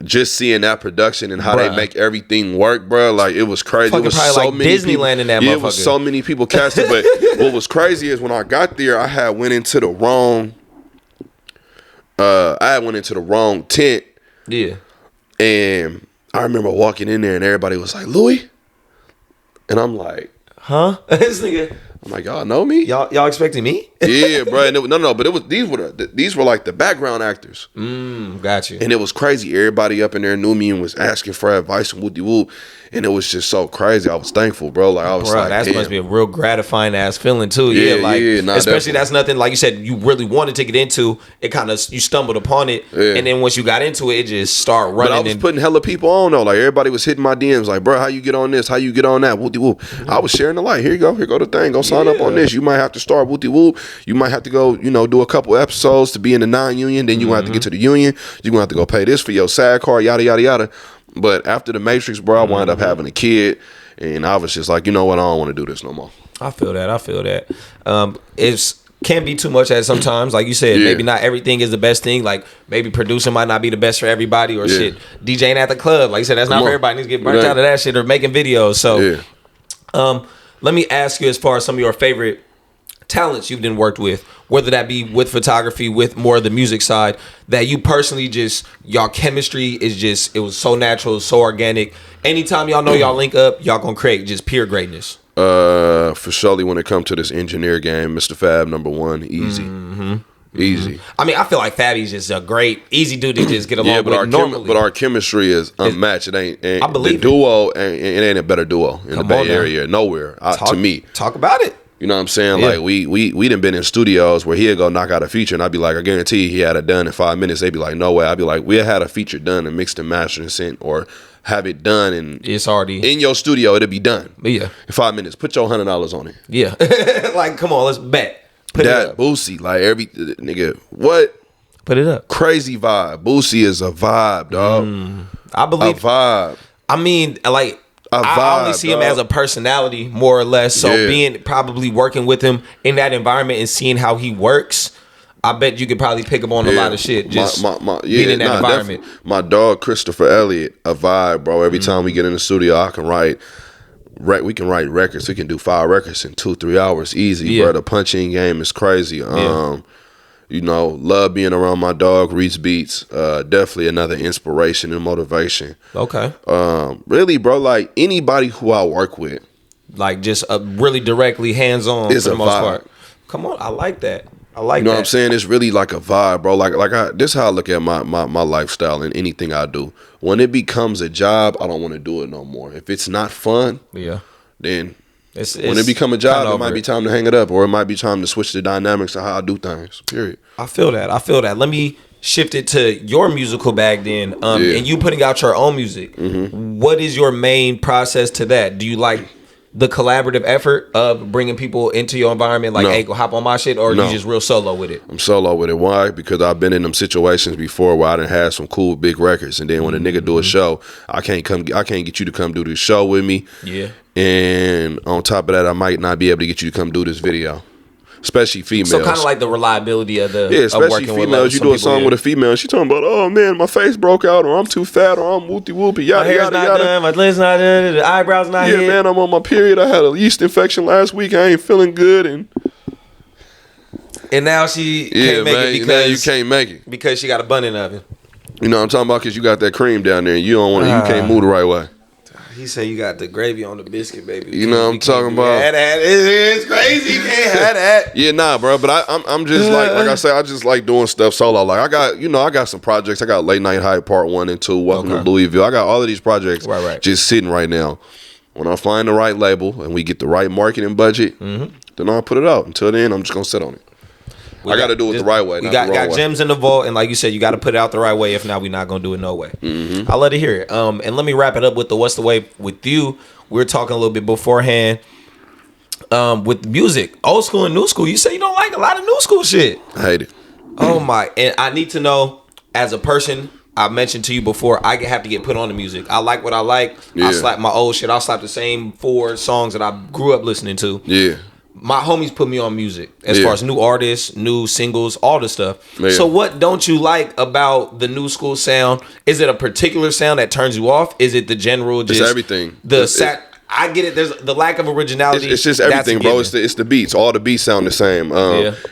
just seeing that production and how they make everything work, bro, like, it was crazy. It was so like many Disneyland in that motherfucker. Yeah, it was so many people casted. But what was crazy is when I got there, I had went into the wrong tent. Yeah. And I remember walking in there and everybody was like, Louie? And I'm like, huh? This nigga. I'm like, y'all know me? Y'all expecting me? Yeah, bro. And but it was these were like the background actors. Got you. And it was crazy. Everybody up in there knew me and was asking for advice and whoop-de-whoop. And it was just so crazy. I was thankful, bro. Like, I was like, that damn. must be a real gratifying ass feeling too. Yeah, especially definitely. That's nothing, like you said, you really wanted to get into. It kind of, you stumbled upon it, and then once you got into it, it just started running. But I was putting hella people on though. Like, everybody was hitting my DMs, like, bro, how you get on this? How you get on that? Whoop-de-whoop. I was sharing the light. Here go the thing. Go sign up on this. You might have to start whoop-de-whoop. You might have to go, do a couple episodes to be in the non-union. Then you gonna have to get to the union. You gonna have to go pay this for your SAG card. Yada yada yada. But after the Matrix, bro, I wound up having a kid, and I was just like, you know what, I don't want to do this no more. I feel that. It's can be too much at sometimes. Like you said, maybe not everything is the best thing. Like, maybe producing might not be the best for everybody, or shit. DJing at the club, like you said, that's not for everybody. Needs to get burnt out of that shit, or making videos. So, let me ask you, as far as some of your favorite talents you've been worked with, whether that be with photography, with more of the music side, that you personally just, y'all chemistry is just, it was so natural, so organic. Anytime y'all know y'all link up, y'all gonna create just pure greatness. For surely when it comes to this engineer game, Mr. Fab, number one, easy. Easy. I mean, I feel like Fabby's just a great, easy dude to just get along with normally. But our chemistry is unmatched. It I believe the duo, it ain't a better duo in the Bay Area, nowhere, to me. Talk about it. You know what I'm saying? Yeah. Like, we done been in studios where he'd go knock out a feature, and I'd be like, I guarantee he had it done in 5 minutes. They'd be like, no way. I'd be like, we had a feature done and mixed and mastered and sent, or have it done, and it's already in your studio. It'll be done. Yeah, in 5 minutes. Put your $100 on it. Yeah, like, come on, let's bet. Put that it up. Boosie, like, every nigga, what? Put it up. Crazy vibe. Boosie is a vibe, dog. I believe a vibe. I mean, like, I only see him as a personality, more or less. So being probably working with him in that environment and seeing how he works, I bet you could probably pick up on a lot of shit. Just being in that environment. Definitely. My dog Christopher Elliott, a vibe, bro. Every time we get in the studio, I can write. We can write records. We can do 5 records in 2-3 hours, easy, bro. The punching game is crazy. Love being around my dog, Reese Beats. Definitely another inspiration and motivation. Okay. Really, bro, like, anybody who I work with, like, just really directly hands-on for the most part. Come on, I like that. You know what I'm saying? It's really like a vibe, bro. This is how I look at my lifestyle and anything I do. When it becomes a job, I don't want to do it no more. If it's not fun, then when it become a job, it might be time to hang it up, or it might be time to switch the dynamics of how I do things. Period. I feel that. Let me shift it to your musical bag then. And you putting out your own music. What is your main process to that? Do you like the collaborative effort of bringing people into your environment, like, hey, go hop on my shit, or you just real solo with it? I'm solo with it. Why? Because I've been in them situations before where I done had some cool big records, and then when a nigga do a show, I can't get you to come do this show with me. Yeah. And on top of that, I might not be able to get you to come do this video. especially females. So kind of like the reliability of the especially of females. You do a song with a female, she talking about, oh man, my face broke out, or I'm too fat, or I'm whoopty whoopy, yada my hair's yada not yada. done, my lips not done, the eyebrows not hit. Yeah, man, I'm on my period. I had a yeast infection last week. I ain't feeling good, and now she can't make it because now you can't make it because she got a bun in the oven. You know what I'm talking about? Because you got that cream down there, and you don't want to. You can't move the right way. He said you got the gravy on the biscuit, baby. You know what I'm talking about? It's crazy. You can't have that. Yeah, nah, bro. But I'm just like I say, I just like doing stuff solo. Like I got some projects. I got Late Night Hype Part 1 and 2. Welcome to Louisville. I got all of these projects just sitting right now. When I find the right label and we get the right marketing budget, then I'll put it out. Until then, I'm just gonna sit on it. I got to do it the right way. We got gems in the vault, and like you said, you got to put it out the right way. If not, we're not gonna do it no way. I love to hear it. And let me wrap it up with the what's the way with you. We were talking a little bit beforehand. With music, old school and new school. You say you don't like a lot of new school shit. I hate it. Oh my! And I need to know, as a person, I mentioned to you before, I have to get put on the music. I like what I like. Yeah. I slap my old shit. I'll slap the same 4 songs that I grew up listening to. Yeah. My homies put me on music as far as new artists, new singles, all the stuff. Yeah. So what don't you like about the new school sound? Is it a particular sound that turns you off? Is it the general just... It's everything. I get it. There's the lack of originality. It's just everything, bro. It's the beats. All the beats sound the same.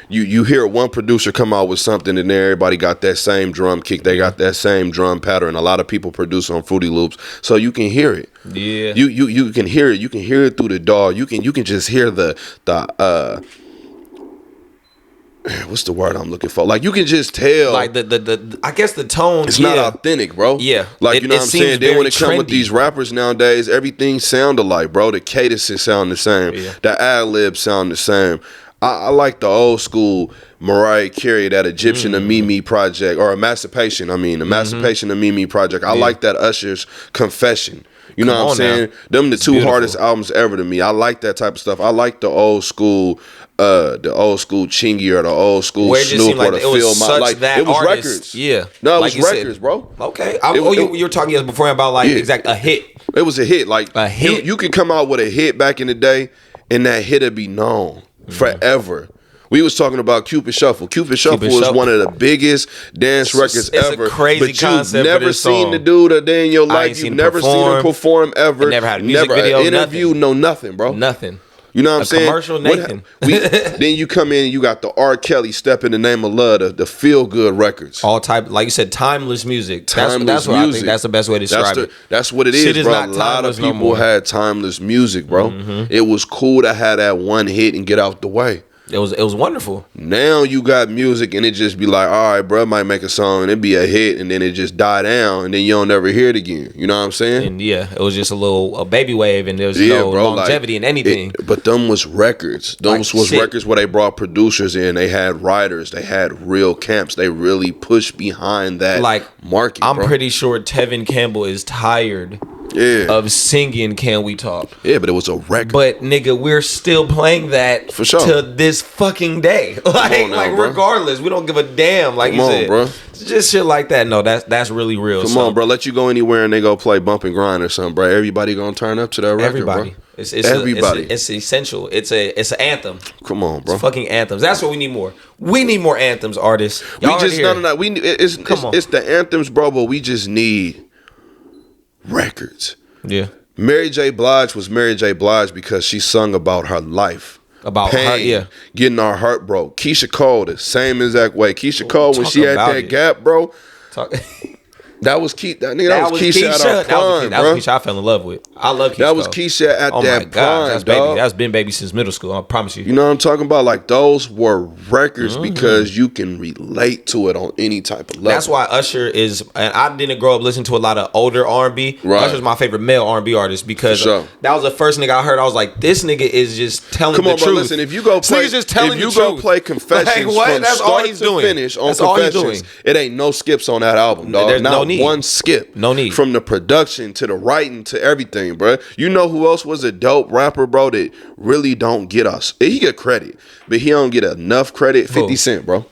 You hear one producer come out with something, and then everybody got that same drum kick. They got that same drum pattern. A lot of people produce on Fruity Loops, so you can hear it. Yeah. You can hear it. You can hear it through the DAW. You can just hear the what's the word I'm looking for? Like you can just tell. Like the I guess the tone. It's not authentic, bro. Yeah. Like you know what I'm saying? Then when it comes with these rappers nowadays, everything sound alike, bro. The cadences sound the same. Yeah. The ad-libs sound the same. I like the old school Mariah Carey, that Egyptian of Mimi project, or Emancipation. Emancipation of Mimi project. I like that Usher's Confession. You know what I'm saying? Them the two hardest albums ever to me. I like that type of stuff. I like the old school Chingy or the old school Snoop or the Phil. It was records. Yeah. No, it was records, bro. Okay. You were talking before about a hit. It was a hit. Like a hit. You could come out with a hit back in the day, and that hit'd be known forever. We was talking about Cupid Shuffle. Cupid Shuffle is one of the biggest dance records ever. It's a crazy concept. But you've never seen the dude a day in your life. You've never seen him perform ever. Never had a music video, an interview, nothing, bro. Nothing. You know what I'm saying? Commercial, Nathan. Then you come in and you got the R. Kelly Step in the Name of Love, the feel good records. All type, like you said, timeless music. That's what I think that's the best way to describe it. That's what it is, bro. A lot of people had timeless music, bro. It was cool to have that one hit and get out the way. It was wonderful. Now you got music and it just be like, all right, bro, might make a song and it be a hit and then it just die down and then you don't never hear it again. You know what I'm saying? And it was just a baby wave and there was no longevity in anything. But them was records. Those was records where they brought producers in. They had writers. They had real camps. They really pushed behind that market. I'm pretty sure Tevin Campbell is tired of singing Can We Talk. Yeah, but it was a record. But nigga, we're still playing that for sure to this fucking day. Regardless, we don't give a damn. Like you said, bro. Just shit like that. No, that's really real. Come on, bro. Let you go anywhere and they go play Bump and Grind or something, bro. Everybody gonna turn up to that record, everybody. Bro. It's everybody. It's essential. It's an anthem. Come on, bro. It's fucking anthems. That's what we need more. We need more anthems, artists. It's the anthems, bro. But we just need records. Yeah. Mary J. Blige was Mary J. Blige because she sung about her life. About pain, getting our heart broke. Keisha Cole, the same exact way. Keisha Cole, when she had that gap, bro. That was Keisha at our prime, that was Keisha I fell in love with. I love Keisha. That was Keisha at that prime, dog. That's been baby since middle school. I promise you. You know what I'm talking about? Like those were records because you can relate to it on any type of level. That's why Usher is. And I didn't grow up listening to a lot of older R&B. Right. Usher's my favorite male R&B artist because that was the first nigga I heard. I was like, this nigga is just telling the truth. Bro, listen. If you go play, play Confessions from start to finish on Confessions, it ain't no skips on that album, dog. There's no need. One skip. No need. From the production to the writing to everything, bro. You know who else was a dope rapper, bro, that really don't get us? He get credit, but he don't get enough credit. 50 Cent, bro.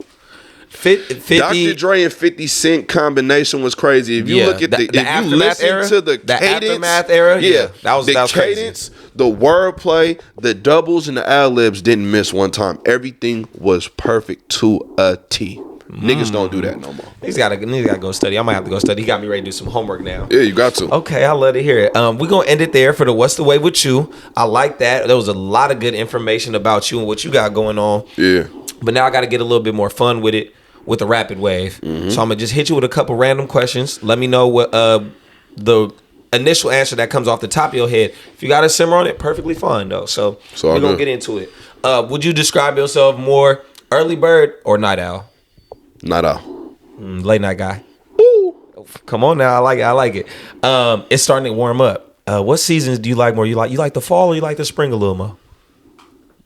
50, Dr. Dre and 50 Cent combination was crazy. If you look at if you listen to the cadence, aftermath era, that was cadence, crazy. the wordplay, the doubles and the ad-libs didn't miss one time. Everything was perfect to a T. Niggas don't do that no more. Niggas gotta go study. I might have to go study. He got me ready to do some homework now. Yeah, you got to. Okay, I love to hear it. We're gonna end it there for the What's the Wave with You. I like that. There was a lot of good information about you and what you got going on. Yeah. But now I gotta get a little bit more fun with it with the rapid wave. Mm-hmm. So I'm gonna just hit you with a couple random questions. Let me know what the initial answer that comes off the top of your head. If you got a simmer on it, perfectly fine though. So we're gonna get into it. Would you describe yourself more early bird or night owl? Night owl. Late night guy. Ooh. Come on now, I like it. It's starting to warm up. What seasons do you like more? You like the fall or you like the spring a little more?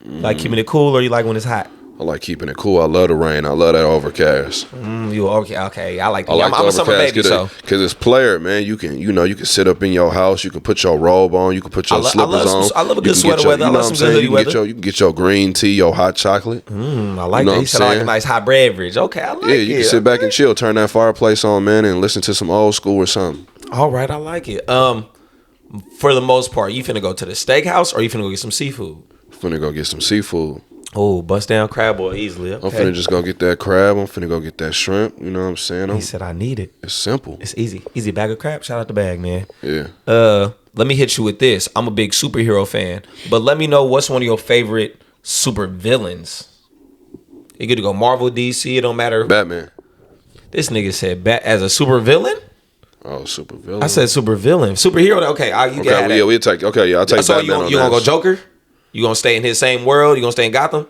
Like keeping it cool or you like when it's hot? I like keeping it cool. I love the rain. I love that overcast. You okay? I like. I like I'm a summer baby, so because it's player, man. You can sit up in your house. You can put your robe on. You can put your slippers on. I love a good sweater weather. I love some good hoodie weather. You can get your green tea, your hot chocolate. I like that. You said I like a nice hot beverage. Okay, I like it. Yeah, you can sit back and chill. Turn that fireplace on, man, and listen to some old school or something. All right, I like it. For the most part, you finna go to the steakhouse or you finna go get some seafood? Finna go get some seafood. Oh, bust down crab boil easily. Okay. I'm finna just go get that crab. I'm finna go get that shrimp. You know what I'm saying? He said I need it. It's simple. It's easy. Easy bag of crab. Shout out the bag, man. Yeah. Let me hit you with this. I'm a big superhero fan, but let me know what's one of your favorite super villains. You get to go Marvel, DC. It don't matter. Batman. This nigga said as a super villain. Oh, super villain. I said super villain. Superhero. Okay, you got it. We'll take. Okay, yeah, I'll take so Batman. You gonna go Joker? You gonna stay in his same world? You gonna stay in Gotham?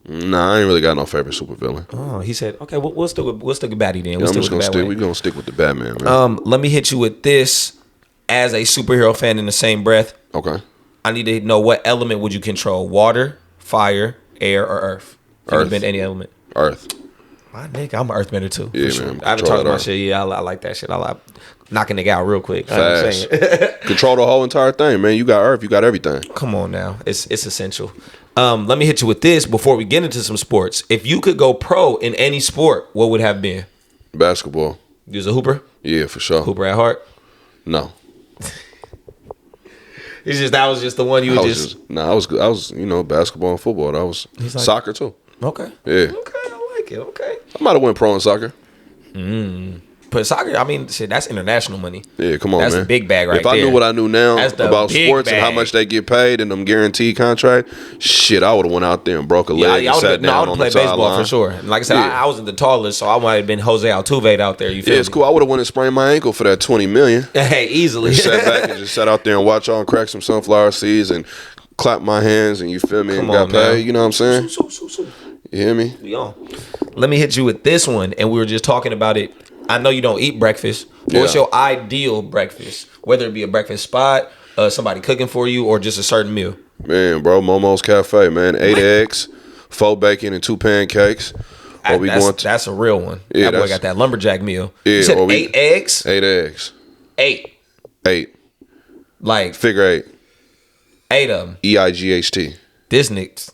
Nah, I ain't really got no favorite supervillain. Oh, he said, okay, we'll stick with Batty then. We're gonna stick with the Batman, man. Let me hit you with this. As a superhero fan, in the same breath. Okay. I need to know what element would you control? Water, fire, air, or earth? Earth. Been any element? Earth. My nigga, I'm an earthbender too. Yeah, sure. man. I haven't talked about shit. Yeah, I like that shit. I like knocking nigga out real quick. Fast. Control the whole entire thing, man. You got earth. You got everything. Come on now. It's essential. Let me hit you with this before we get into some sports. If you could go pro in any sport, what would have been? Basketball. You was a hooper? Yeah, for sure. Hooper at heart? No. That was just the one you would I was basketball and football. That was soccer too. Okay. Yeah. Okay, I like it. Okay. I might have went pro in soccer. But soccer, I mean, shit, that's international money. Yeah, come on, that's man. That's the big bag right there. If I knew what I knew now about sports bag. And how much they get paid and them guaranteed contract, shit, I would have went out there and broke a leg and sat down on the sideline. Baseball for sure. And like I said, I wasn't the tallest, so I might have been Jose Altuve out there. You feel me? It's cool. I would have went and sprained my ankle for that $20 million. Hey, easily. Sat back and just sat out there and watch y'all crack some sunflower seeds and clap my hands and you feel me and got paid. You know what I'm saying? You hear me? We on. Let me hit you with this one, and we were just talking about it. I know you don't eat breakfast. What's your ideal breakfast? Whether it be a breakfast spot, somebody cooking for you, or just a certain meal. Man, bro, Momo's Cafe, man. 8 eggs, 4 bacon, and 2 pancakes. That's a real one. Yeah, that boy got that lumberjack meal. Yeah, you said 8 eggs? 8 eggs. 8. Like figure 8. 8 of them. EIGHT. This nigga.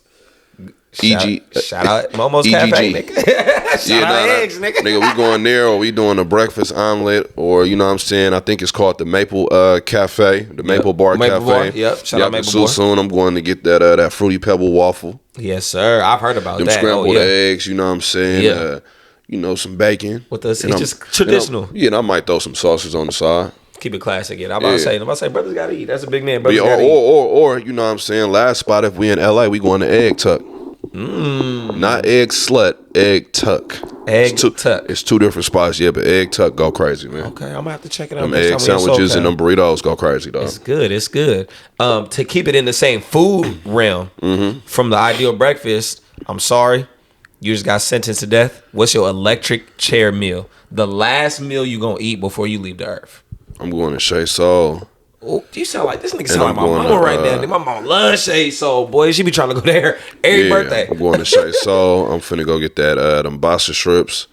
Shout out Momo's EGG. Cafe, nigga. Shout out eggs, nigga. Nigga, we going there or we doing a breakfast omelet or, you know what I'm saying, I think it's called the Maple Cafe, the Maple Bar Cafe. Bar. Yep, shout out Maple Bar. Soon I'm going to get that Fruity Pebble waffle. Yes, sir. I've heard about them that. Scrambled eggs, you know what I'm saying, some bacon. It's just traditional. And I might throw some sauces on the side. Keep it classic. I'm about to say, brothers gotta eat. That's a big man. Brothers gotta eat. Or, you know what I'm saying, last spot, if we in LA, we going to Egg Tuck. Not Egg Slut, Egg Tuck. Tuck. It's 2 different spots, but Egg Tuck go crazy, man. Okay, I'm gonna have to check it out. Them egg sandwiches and them burritos go crazy, dog. It's good. To keep it in the same food realm, from the ideal breakfast, I'm sorry, you just got sentenced to death. What's your electric chair meal? The last meal you gonna eat before you leave the earth? I'm going to Shea Soul. Oh, you sound like this nigga sound like my mama right now. My mama loves Shea Soul, boy. She be trying to go there every birthday. I'm going to Shea Soul. I'm finna go get that them Bassa strips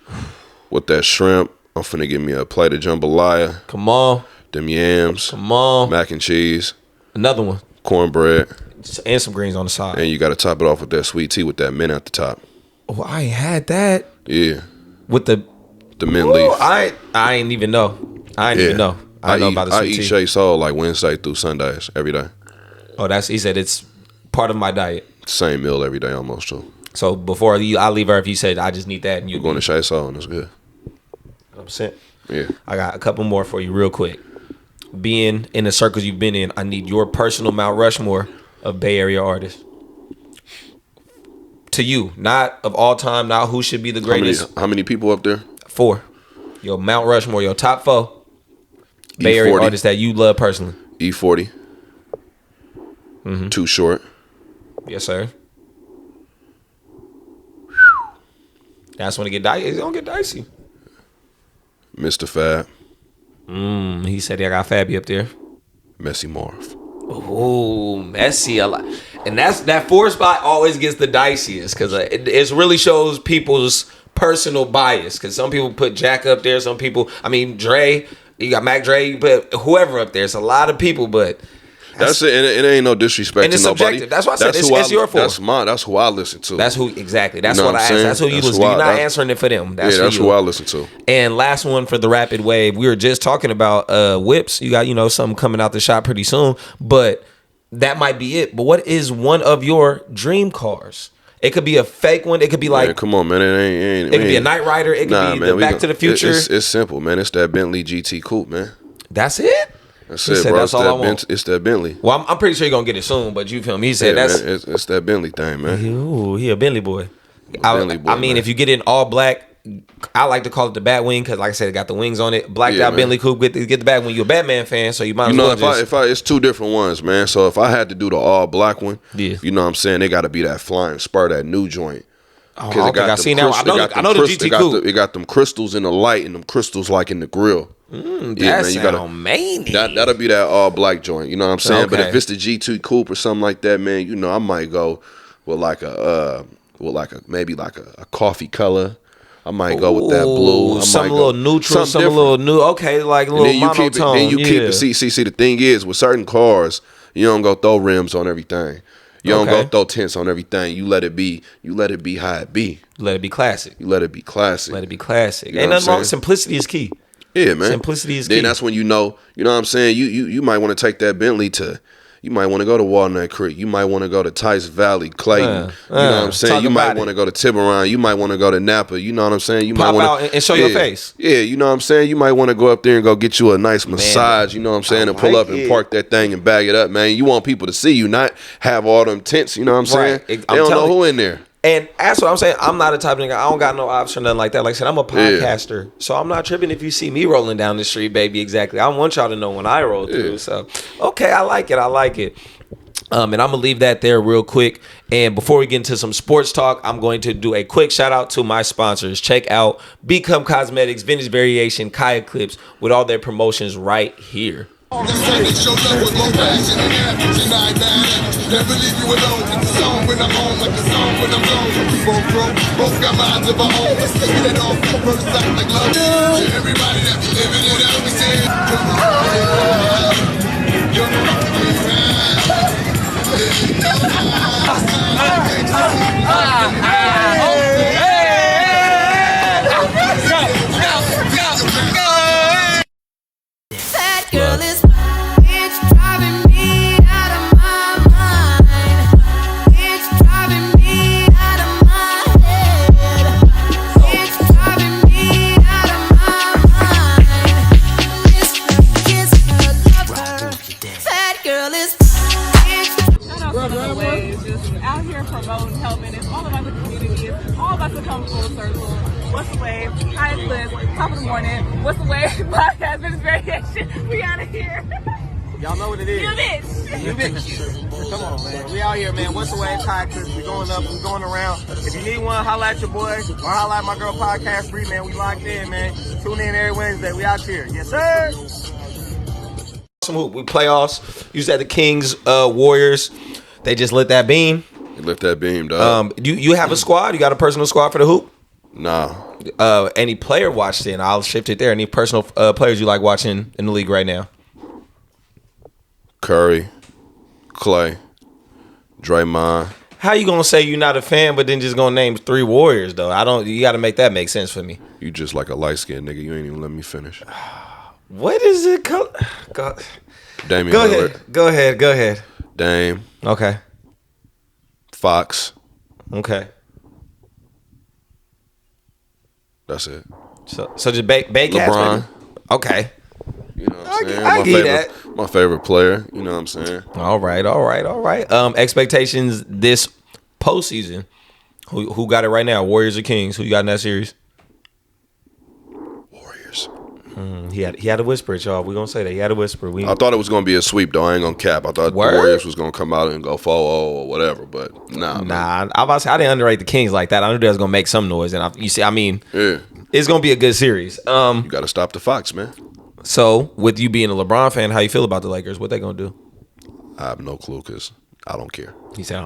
with that shrimp. I'm finna get me a plate of jambalaya. Come on. Them yams. Come on. Mac and cheese. Another one. Cornbread. And some greens on the side. And you got to top it off with that sweet tea with that mint at the top. Oh, I ain't had that. Yeah. With the mint leaf. I ain't even know. I know about the sweet tea. I eat Shea Soul like Wednesday through Sundays every day. Oh, he said it's part of my diet. Same meal every day almost too. So before I leave Earth, you said I just need that, and you're going to Shea Soul, and it's good. 100%. Yeah. I got a couple more for you real quick. Being in the circles you've been in, I need your personal Mount Rushmore of Bay Area artists. To you, not of all time, not who should be the greatest. How many people up there? 4. Your Mount Rushmore, your top 4 Bay Area artists that you love personally. E40. Too Short. Yes, sir. That's when it get dicey. It's gonna get dicey. Mr. Fab. He said I got Fabby up there. Messy Marv. Oh, Messy a lot. And that 4 spot always gets the diciest because it really shows people's personal bias. Because some people put Jack up there, some people, Dre, you got Mac Dre, you put whoever up there. It's a lot of people, but that's it. And it ain't no disrespect and it's to nobody. Subjective. That's why I said it's your 4. That's who I listen to. That's who exactly. That's what I asked. That's who you listen to. You're not answering it for them. That's who I listen to. And last one for the Rapid Wave. We were just talking about whips. You got something coming out the shop pretty soon, but that might be it. But what is one of your dream cars? It could be a fake one. It could be like, man, come on, man. It could be a Knight Rider. It could be the Back to the Future. It's simple, man. It's that Bentley GT Coupe, man. That's it. That's it, bro. That's all I want. It's that Bentley. Well, I'm pretty sure you're gonna get it soon, but you feel me? He said that's man, it's that Bentley thing, man. Ooh, he a Bentley boy. Bentley boy, man. If you get it in all black, I like to call it the Bat Wing because, like I said, it got the wings on it. Blacked out man. Bentley coupe. Get the Bat Wing. You're a Batman fan, so you might as well. If it's 2 different ones, man. So if I had to do the all black one, yeah. You know what I'm saying, they got to be that flying spur, that new joint. Oh, I don't think I've seen that one. I know the GT coupe. It got them crystals in the light and them crystals like in the grill. That sound mania. That'll be that all black joint. You know what I'm saying? Okay. But if it's the GT coupe or something like that, man, I might go with maybe a coffee color. I might go with that blue. Some a little neutral, some a little new. Okay, like a little monotone. Then you keep it. See, the thing is, with certain cars, you don't go throw rims on everything. You don't go throw tints on everything. You let it be how it be. Let it be classic. You let it be classic. Ain't nothing wrong. Simplicity is key. Yeah, man. Simplicity is key. Then that's when you know what I'm saying? You might want to take that Bentley you might want to go to Walnut Creek. You might want to go to Tice Valley, Clayton. You know what I'm saying? You might want to go to Tiburon. You might want to go to Napa. You know what I'm saying? You Pop might out and show your face. Yeah, you know what I'm saying? You might want to go up there and go get you a nice massage, you know what I'm saying? And pull up and park that thing and bag it up, man. You want people to see you, not have all them tents, you know what I'm saying? They don't know who in there. And that's what I'm saying. I'm not a type of nigga. I don't got no ops or nothing like that. Like I said, I'm a podcaster. So I'm not tripping if you see me rolling down the street, baby. Exactly. I want y'all to know when I roll through. So, okay, I like it. And I'm going to leave that there real quick. And before we get into some sports talk, I'm going to do a quick shout out to my sponsors. Check out Become Cosmetics, Vintage Variation, Kai Eclipse with all their promotions right here. Never leave you alone. It's a song when I'm home, like a song when I'm gone. We both broke, both got minds of our own. Let's take it off, first sight like love. To everybody that be living it up, we say, That girl is it's driving me out of my mind. It's driving me out of my head. It's driving me out of my mind. Miss her, kiss her, love her. That girl is Shout out to the waves, just out here promoting, helping. It's all about the community. It's all about to come full circle. What's the wave? Hi, it's Liz. Top of the morning. What's the wave? Podcast, Vintage Variation. We out of here. Y'all know what it is. You bitch. You bitch. Come on, man. We out here, man. What's the wave? Podcast. We going up. We going around. If you need one, holla at your boy or holla at my girl Podcast 3, man. We locked in, man. Tune in every Wednesday. We out here. Yes, sir. Some hoop. We playoffs. You said the Kings, Warriors. They just lit that beam. You lit that beam, dog. You have a squad? You got a personal squad for the hoop? Nah. Any player watched it? I'll shift it there. Any personal players you like watching in the league right now? Curry, Clay, Draymond. How you gonna say you're not a fan, but then just gonna name 3 Warriors though? You got to make that make sense for me. You just like a light-skinned nigga. You ain't even let me finish. What is it called? Damian Go Lillard. ahead. Go ahead. Dame. Okay. Fox. Okay. That's it. So just Bay Cats, LeBron. maybe? Okay. You know what I'm saying? I get that. My favorite player. You know what I'm saying? All right. Expectations this postseason. Who got it right now? Warriors or Kings? Who you got in that series? Warriors. He had a whisper, y'all. We gonna say that he had a whisper. I thought it was gonna be a sweep though. I ain't gonna cap. I thought the Warriors was gonna come out and go 4-0 or whatever, but nah. I'm about to say I didn't underrate the Kings like that. I knew they was gonna make some noise, and it's gonna be a good series. You gotta stop the Fox, man. So with you being a LeBron fan, how you feel about the Lakers? What they gonna do? I have no clue because I don't care. He said,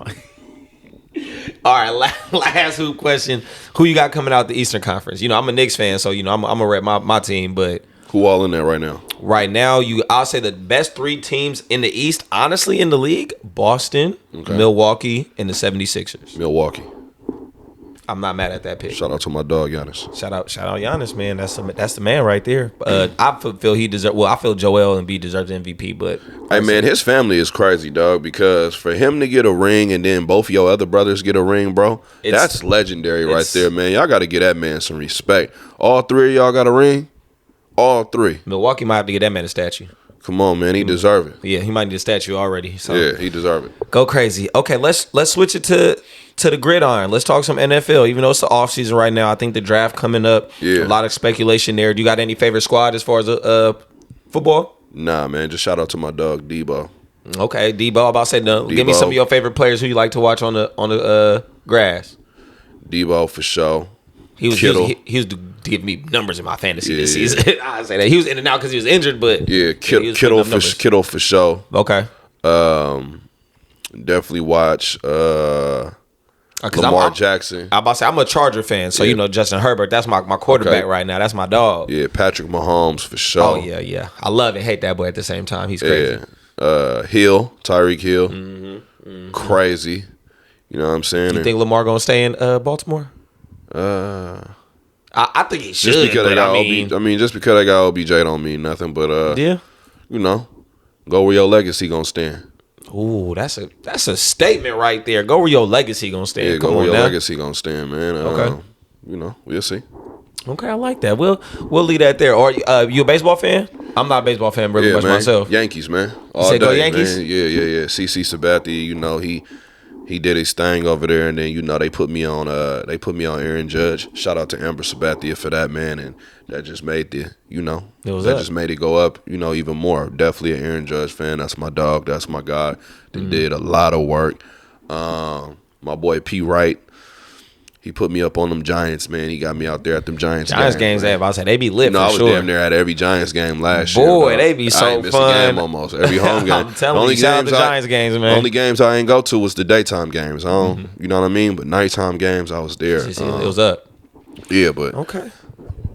all right, last hoop question. Who you got coming out the Eastern Conference? You know, I'm a Knicks fan, so, you know, I'm going to rep my team, but... Who all in there right now? Right now, I'll say the best 3 teams in the East, honestly, in the league, Boston, Milwaukee, and the 76ers. Milwaukee. I'm not mad at that pick. Shout out to my dog, Giannis. Shout out Giannis, man. That's the man right there. I feel he deserves... Well, I feel Joel Embiid deserves MVP, but... Hey, man, his family is crazy, dog, because for him to get a ring and then both of your other brothers get a ring, bro, that's legendary right there, man. Y'all got to give that man some respect. All 3 of y'all got a ring? All 3. Milwaukee might have to get that man a statue. Come on, man. He deserve it. Yeah, he might need a statue already. So. Yeah, he deserve it. Go crazy. Okay, let's switch it to the gridiron. Let's talk some NFL. Even though it's the offseason right now, I think the draft coming up. Yeah. A lot of speculation there. Do you got any favorite squad as far as football? Nah, man. Just shout out to my dog, Debo. Okay, Debo. I'm about to say, no. Give me some of your favorite players who you like to watch on the grass. Debo for sure. He was giving me numbers in my fantasy this season. I say that he was in and out because he was injured, but Kittle for sure. Okay. Definitely watch Lamar Jackson. I'm about to say I'm a Charger fan, so you know Justin Herbert. That's my quarterback right now. That's my dog. Yeah, Patrick Mahomes for sure. Oh yeah. I love and hate that boy at the same time. He's crazy. Yeah. Tyreek Hill. Crazy. You know what I'm saying? You think Lamar gonna stay in Baltimore? I think he should. Just because just because I got OBJ don't mean nothing. But you know, go where your legacy gonna stand. Ooh, that's a statement right there. Go where your legacy gonna stand. Yeah, go where your legacy gonna stand, man. Okay. You know, we'll see. Okay, I like that. We'll leave that there. Or you a baseball fan? I'm not a baseball fan really much myself. Yankees, man. All day, go Yankees? Man. Yeah. CC Sabathia, you know, he did his thing over there, and then you know they put me on Aaron Judge. Shout out to Amber Sabathia for that, man, and that just made just made it go up, you know, even more. Definitely an Aaron Judge fan. That's my dog. That's my guy. That did a lot of work. My boy P. Wright. He put me up on them Giants, man. He got me out there at them Giants games. I say they be lit. I was sure. damn near at every Giants game last year. Boy, they be so I ain't missed fun. a game almost every home game. I'm telling you, shout out to Giants games, man. Only games I ain't go to was the daytime games. I don't, you know what I mean. But nighttime games, I was there. It was up. Yeah, but okay.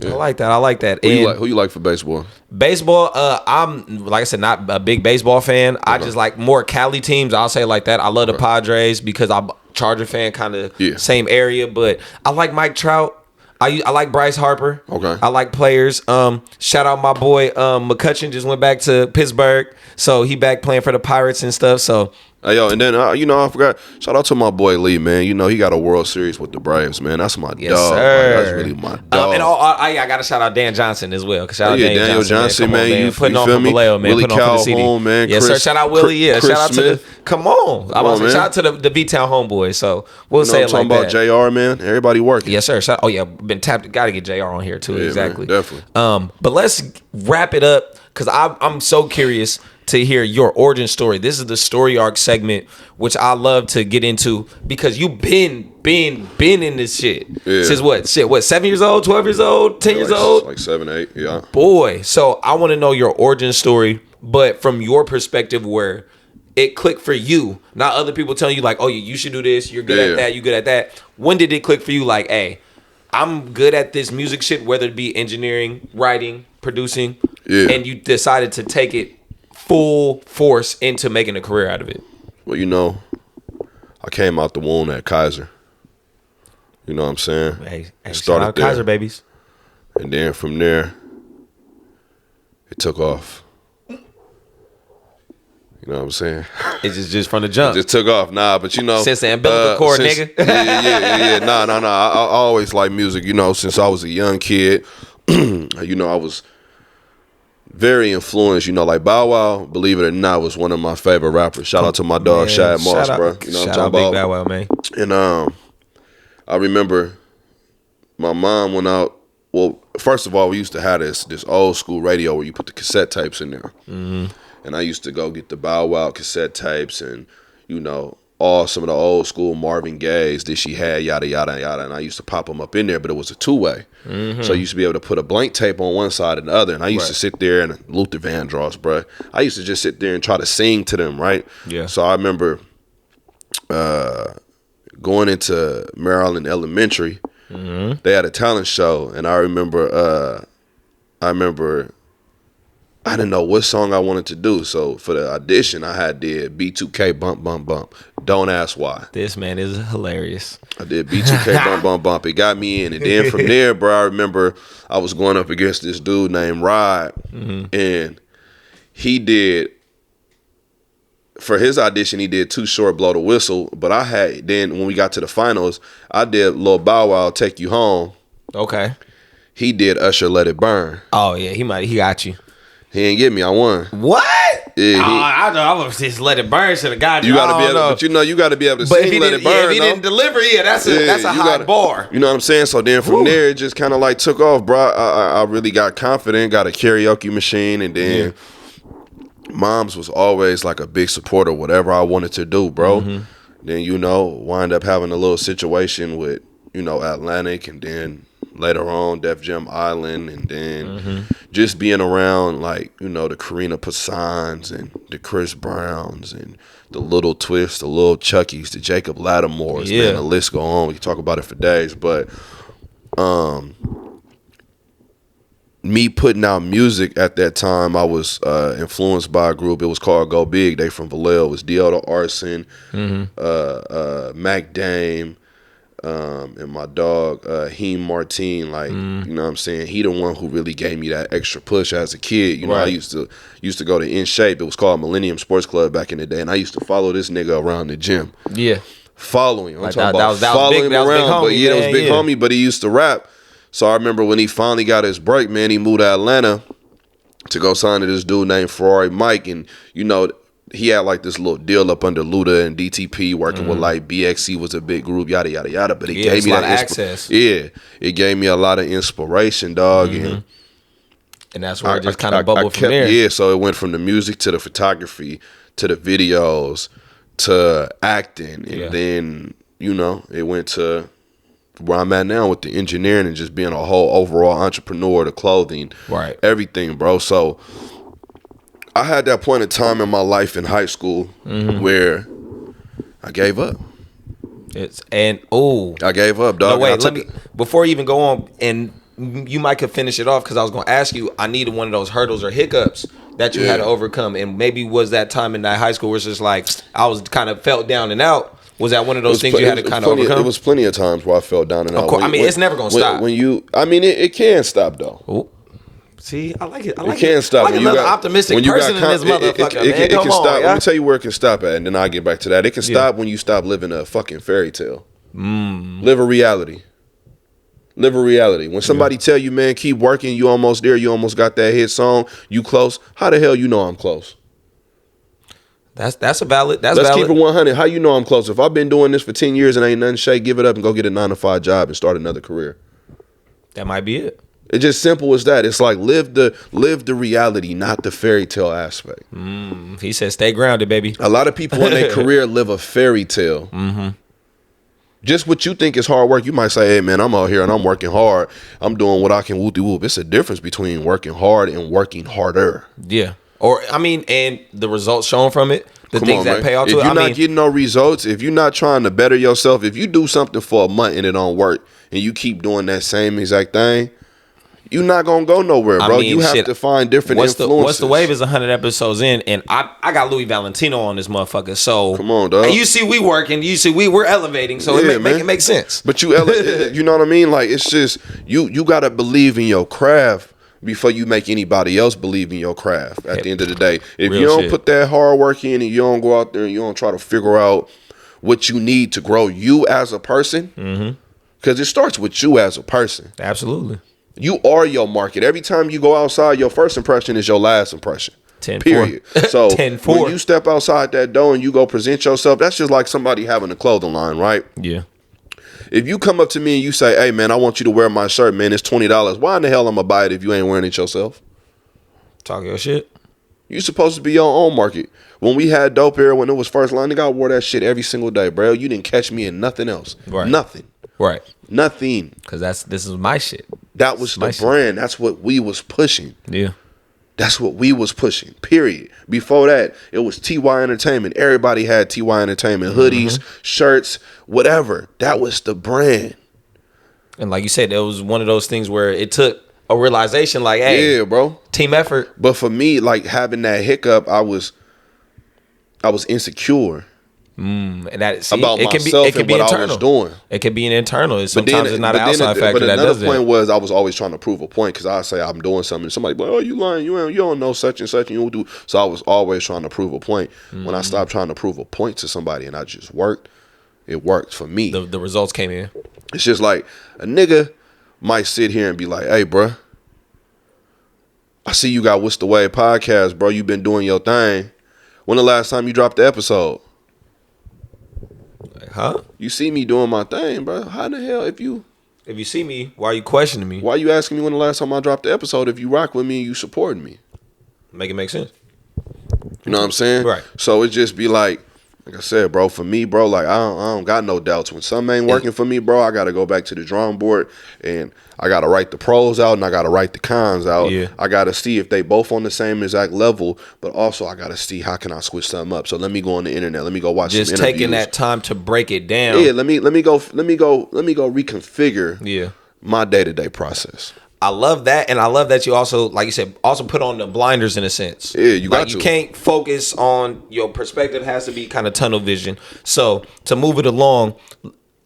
Yeah. I like that. Who you like for baseball? Baseball, I'm like I said, not a big baseball fan. I just like more Cali teams. I'll say it like that. I love the Padres because I'm Charger fan, kind of same area. But I like Mike Trout. I like Bryce Harper. Okay. I like players. Shout out my boy McCutcheon just went back to Pittsburgh, so he back playing for the Pirates and stuff. So. Hey, yo, and then, you know, I forgot. Shout out to my boy Lee, man. You know, he got a World Series with the Braves, man. That's my dog. Sir. Like, that's really my dog. I got to shout out Dan Johnson as well. Shout out Daniel Johnson, man. You putting on feel for me? Vallejo, man. Willie Putting on for the Calhoun, man. Yes, sir. Shout out Willie. Yeah. Chris Shout out Smith. to the. Come on. Shout out to the V-Town homeboys. So we'll say it like that. I'm talking about JR, man. Everybody working. Yes, sir. Been tapped. Got to get JR on here too. Yeah, exactly. Man, definitely. But let's wrap it up because I'm so curious to hear your origin story. This is the story arc segment, which I love to get into because you've been in this shit since what 7 years old, 12 years old, 10 years old, like 7, 8, yeah. Boy, so I want to know your origin story, but from your perspective, where it clicked for you, not other people telling you like, oh, you should do this, you're good at that, you're good at that. When did it click for you? Like, hey, I'm good at this music shit, whether it be engineering, writing, producing, and you decided to take it full force into making a career out of it. Well, you know, I came out the womb at Kaiser. You know what I'm saying? Hey, started shout out there. Kaiser babies. And then from there, it took off. You know what I'm saying? It's just from the jump. It just took off. Nah, but you know. Since the umbilical cord, nigga. Yeah. Nah. I always like music, you know, since I was a young kid. You know, I was very influenced, you know, like Bow Wow, believe it or not, was one of my favorite rappers. Shout out to my dog, Shad Moss, bro. You know what I'm talking about? Bow Wow, man. And I remember my mom went out. Well, first of all, we used to have this old school radio where you put the cassette tapes in there. Mm-hmm. And I used to go get the Bow Wow cassette tapes and, you know, some of the old school Marvin Gaye's that she had, yada, yada, yada. And I used to pop them up in there, but it was a two-way. Mm-hmm. So I used to be able to put a blank tape on one side and the other. And I used to sit there and Luther Vandross, bro. I used to just sit there and try to sing to them, right? Yeah. So I remember going into Maryland Elementary. Mm-hmm. They had a talent show. And I remember I didn't know what song I wanted to do. So for the audition, I did B2K Bump Bump Bump. Don't ask why. This man is hilarious. I did B2K Bump Bump Bump. It got me in. And then from there, bro, I remember I was going up against this dude named Rod. Mm-hmm. And he did, for his audition, he did Too Short, Blow the Whistle. But then when we got to the finals, I did Lil Bow Wow, Take You Home. Okay. He did Usher, Let It Burn. Oh, yeah. He got you. He didn't get me. I won. What? Yeah, I know. I was just Let It Burn. Should have got you. You gotta be able, but you know, you got to be able to sing Let It Burn. Yeah, if he didn't deliver, that's a high bar. You know what I'm saying? So then from there, it just kind of like took off, bro. I really got confident. Got a karaoke machine, and then Moms was always like a big supporter of whatever I wanted to do, bro. Mm-hmm. Then you know, wind up having a little situation with Atlantic, and then later on Def Jam Island, and then just being around like, the Karina Passans and the Chris Browns and the Little Twists, the Little Chuckies, the Jacob Lattimores, man, the list go on. We can talk about it for days, but me putting out music at that time, I was influenced by a group. It was called Go Big. They from Vallejo. It was Deodo Arson, Mac Dame, and my dog Heem Martin, like you know what I'm saying, he the one who really gave me that extra push as a kid. You know, I used to go to In Shape. It was called Millennium Sports Club back in the day, and I used to follow this nigga around the gym. Yeah, following him. I'm talking about following him around. But that was big homie. But he used to rap. So I remember when he finally got his break, man, he moved to Atlanta to go sign to this dude named Ferrari Mike, and he had like this little deal up under Luda and DTP, working with like BXC was a big group, yada yada yada. But it gave me that access. Yeah, it gave me a lot of inspiration, dog, and that's where it just kind of bubbled from there. Yeah, so it went from the music to the photography to the videos to acting, and then it went to where I'm at now with the engineering and just being a whole overall entrepreneur, the clothing, everything, bro. So I had that point in time in my life in high school where I gave up. I gave up, dog. No, wait, before you even go on, and you might could finish it off, because I was going to ask you, I needed one of those hurdles or hiccups that you had to overcome, and maybe was that time in that high school where it's just like, I was kind of felt down and out. Was that one of those things you had to kind of overcome? It was plenty of times where I felt down and out. Of course, it's never going to stop. It can stop, though. Ooh. See, I like it. It can't stop. I like another optimistic person in this motherfucker. It can stop. Let me tell you where it can stop at, and then I'll get back to that. It can stop when you stop living a fucking fairy tale. Live a reality. Live a reality. When somebody tell you, man, keep working, you almost there, you almost got that hit song, you close. How the hell you know I'm close? That's a valid. Let's keep it 100. How you know I'm close? If I've been doing this for 10 years and ain't nothing shake, give it up and go get a 9-to-5 job and start another career. That might be it. It's just simple as that. It's like live the reality, not the fairy tale aspect. He said, "Stay grounded, baby." A lot of people in their career live a fairy tale. Just what you think is hard work, you might say, "Hey, man, I'm out here and I'm working hard. I'm doing what I can whoop de whoop." It's a difference between working hard and working harder. Yeah, and the results shown from it, things that pay off to it. If you're not getting no results, if you're not trying to better yourself, if you do something for a month and it don't work, and you keep doing that same exact thing, you're not gonna go nowhere, bro. You have to find different influences. What's the wave is 100 episodes in, and I got Louie Valentino on this motherfucker. So come on, dog. And you see, we working. You see, we're elevating. So it make sense. But you know what I mean? Like it's just you gotta believe in your craft before you make anybody else believe in your craft. At the end of the day, if you don't put that hard work in and you don't go out there and you don't try to figure out what you need to grow you as a person, because it starts with you as a person. Absolutely. You are your market. Every time you go outside, your first impression is your last impression. 10-4. Period. So 10-4. when you step outside that door and you go present yourself, that's just like somebody having a clothing line, right? Yeah. If you come up to me and you say, hey, man, I want you to wear my shirt, man, it's $20. Why in the hell I'm going to buy it if you ain't wearing it yourself? Talk your shit. You supposed to be your own market. When we had Dope Era, when it was first line, I wore that shit every single day, bro. You didn't catch me in nothing else. Right. Nothing. Right. Nothing. Because this is my shit. That was the brand. That's what we was pushing. Yeah. That's what we was pushing, period. Before that, it was TY Entertainment. Everybody had TY Entertainment. Hoodies, shirts, whatever. That was the brand. And like you said, it was one of those things where it took a realization like, hey, yeah, bro. Team effort. But for me, like having that hiccup, I was insecure. And that about myself and what internal. I was doing. It could be an internal. Sometimes it's not an outside factor but that does another point was I was always trying to prove a point because I say I'm doing something and somebody be like, oh, you lying, you don't know such and such and you don't do. So I was always trying to prove a point. When I stopped trying to prove a point to somebody and I just worked, it worked for me. The results came in. It's just like a nigga might sit here and be like, hey, bruh, I see you got What's the Wave podcast, bro. You been doing your thing. When the last time you dropped the episode? Huh? You see me doing my thing, bro. How the hell if you see me, why are you questioning me? Why are you asking me when the last time I dropped the episode if you rock with me and you supporting me? Make it make sense. You know what I'm saying? Right. So it just be like I said, bro, for me, bro, like I don't got no doubts. When something ain't working for me, bro, I gotta go back to the drawing board and I gotta write the pros out and I gotta write the cons out. Yeah. I gotta see if they both on the same exact level, but also I gotta see how can I switch something up. So let me go on the internet. Let me go watch some interviews. Just taking that time to break it down. Yeah, let me go reconfigure my day-to-day process. I love that, and I love that you also, like you said, also put on the blinders in a sense. Yeah, you got you can't focus on your perspective. Has to be kind of tunnel vision. So to move it along,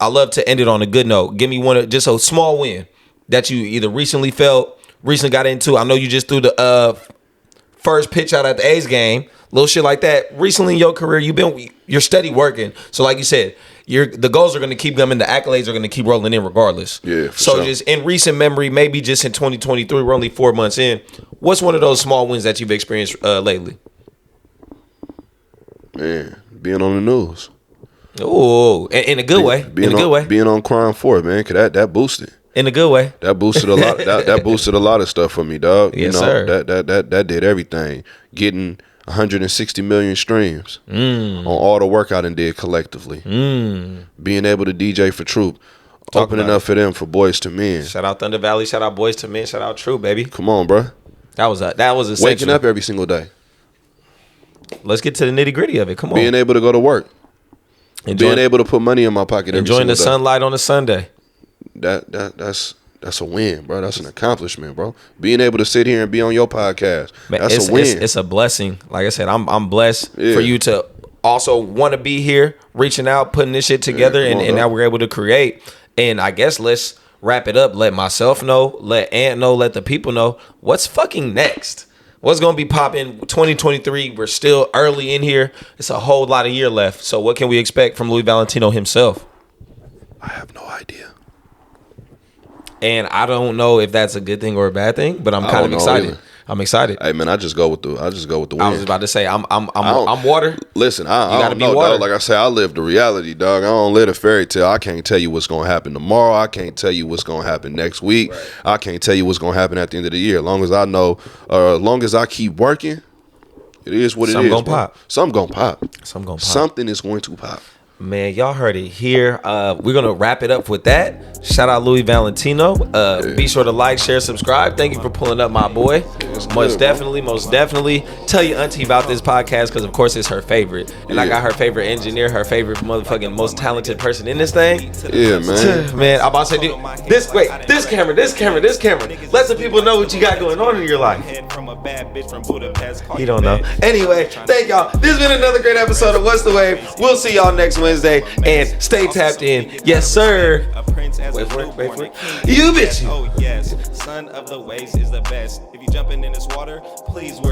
I love to end it on a good note. Give me just a small win that you either recently got into. I know you just threw the first pitch out at the A's game, little shit like that. Recently in your career, you're steady working. So like you said, the goals are going to keep coming. The accolades are going to keep rolling in regardless. Yeah. So sure. just in recent memory, maybe just in 2023, we're only 4 months in. What's one of those small wins that you've experienced lately? Man, being on the news. Oh, in a good way. In a good way. Being on Crime 4, man, cause that boosted. In a good way. That boosted a lot. that boosted a lot of stuff for me, dog. Yes, you know, sir. That did everything. Getting 160 million streams on all the work I done did collectively. Being able to DJ for Troop. Opening up for them for Boys to Men. Shout out Thunder Valley. Shout out Boys to Men. Shout out Troop, baby. Come on, bro. That was essential. Waking up every single day. Let's get to the nitty gritty of it. Come on. Being able to go to work. Being able to put money in my pocket every single day. Enjoying the sunlight on a Sunday. That's a win, bro. That's an accomplishment, bro. Being able to sit here and be on your podcast, man, that's a win. It's a blessing. Like I said, I'm blessed for you to also want to be here, reaching out, putting this shit together, and now we're able to create. And I guess let's wrap it up. Let myself know, let Ant know, let the people know what's fucking next. What's going to be popping 2023? We're still early in here. It's a whole lot of year left. So what can we expect from Louie Valentino himself? I have no idea. And I don't know if that's a good thing or a bad thing, but I'm kind of excited. Either. I'm excited. Hey man, I just go with the win. I was about to say I'm water. Listen, I don't know, dog. Like I say, I live the reality, dog. I don't live a fairy tale. I can't tell you what's gonna happen tomorrow. I can't tell you what's gonna happen next week. Right. I can't tell you what's gonna happen at the end of the year. As long as I know, as long as I keep working, it is what it is. Something gonna pop. Something gonna pop. Something gonna pop. Something is going to pop. Man, y'all heard it here. We're going to wrap it up with that. Shout out Louie Valentino. Be sure to like, share, subscribe. Thank you for pulling up, my boy. Most definitely. Tell your auntie about this podcast because, of course, it's her favorite. And I got her favorite engineer, her favorite motherfucking most talented person in this thing. Yeah, man. Man, I'm about to say, this camera. Let the people know what you got going on in your life. He don't know. Anyway, thank y'all. This has been another great episode of What's the Wave. We'll see y'all next Wednesday. And stay tapped in. Yes, sir. Wait for it. You bitch. Oh, yes. Son of the waves is the best. If you jumping in this water, please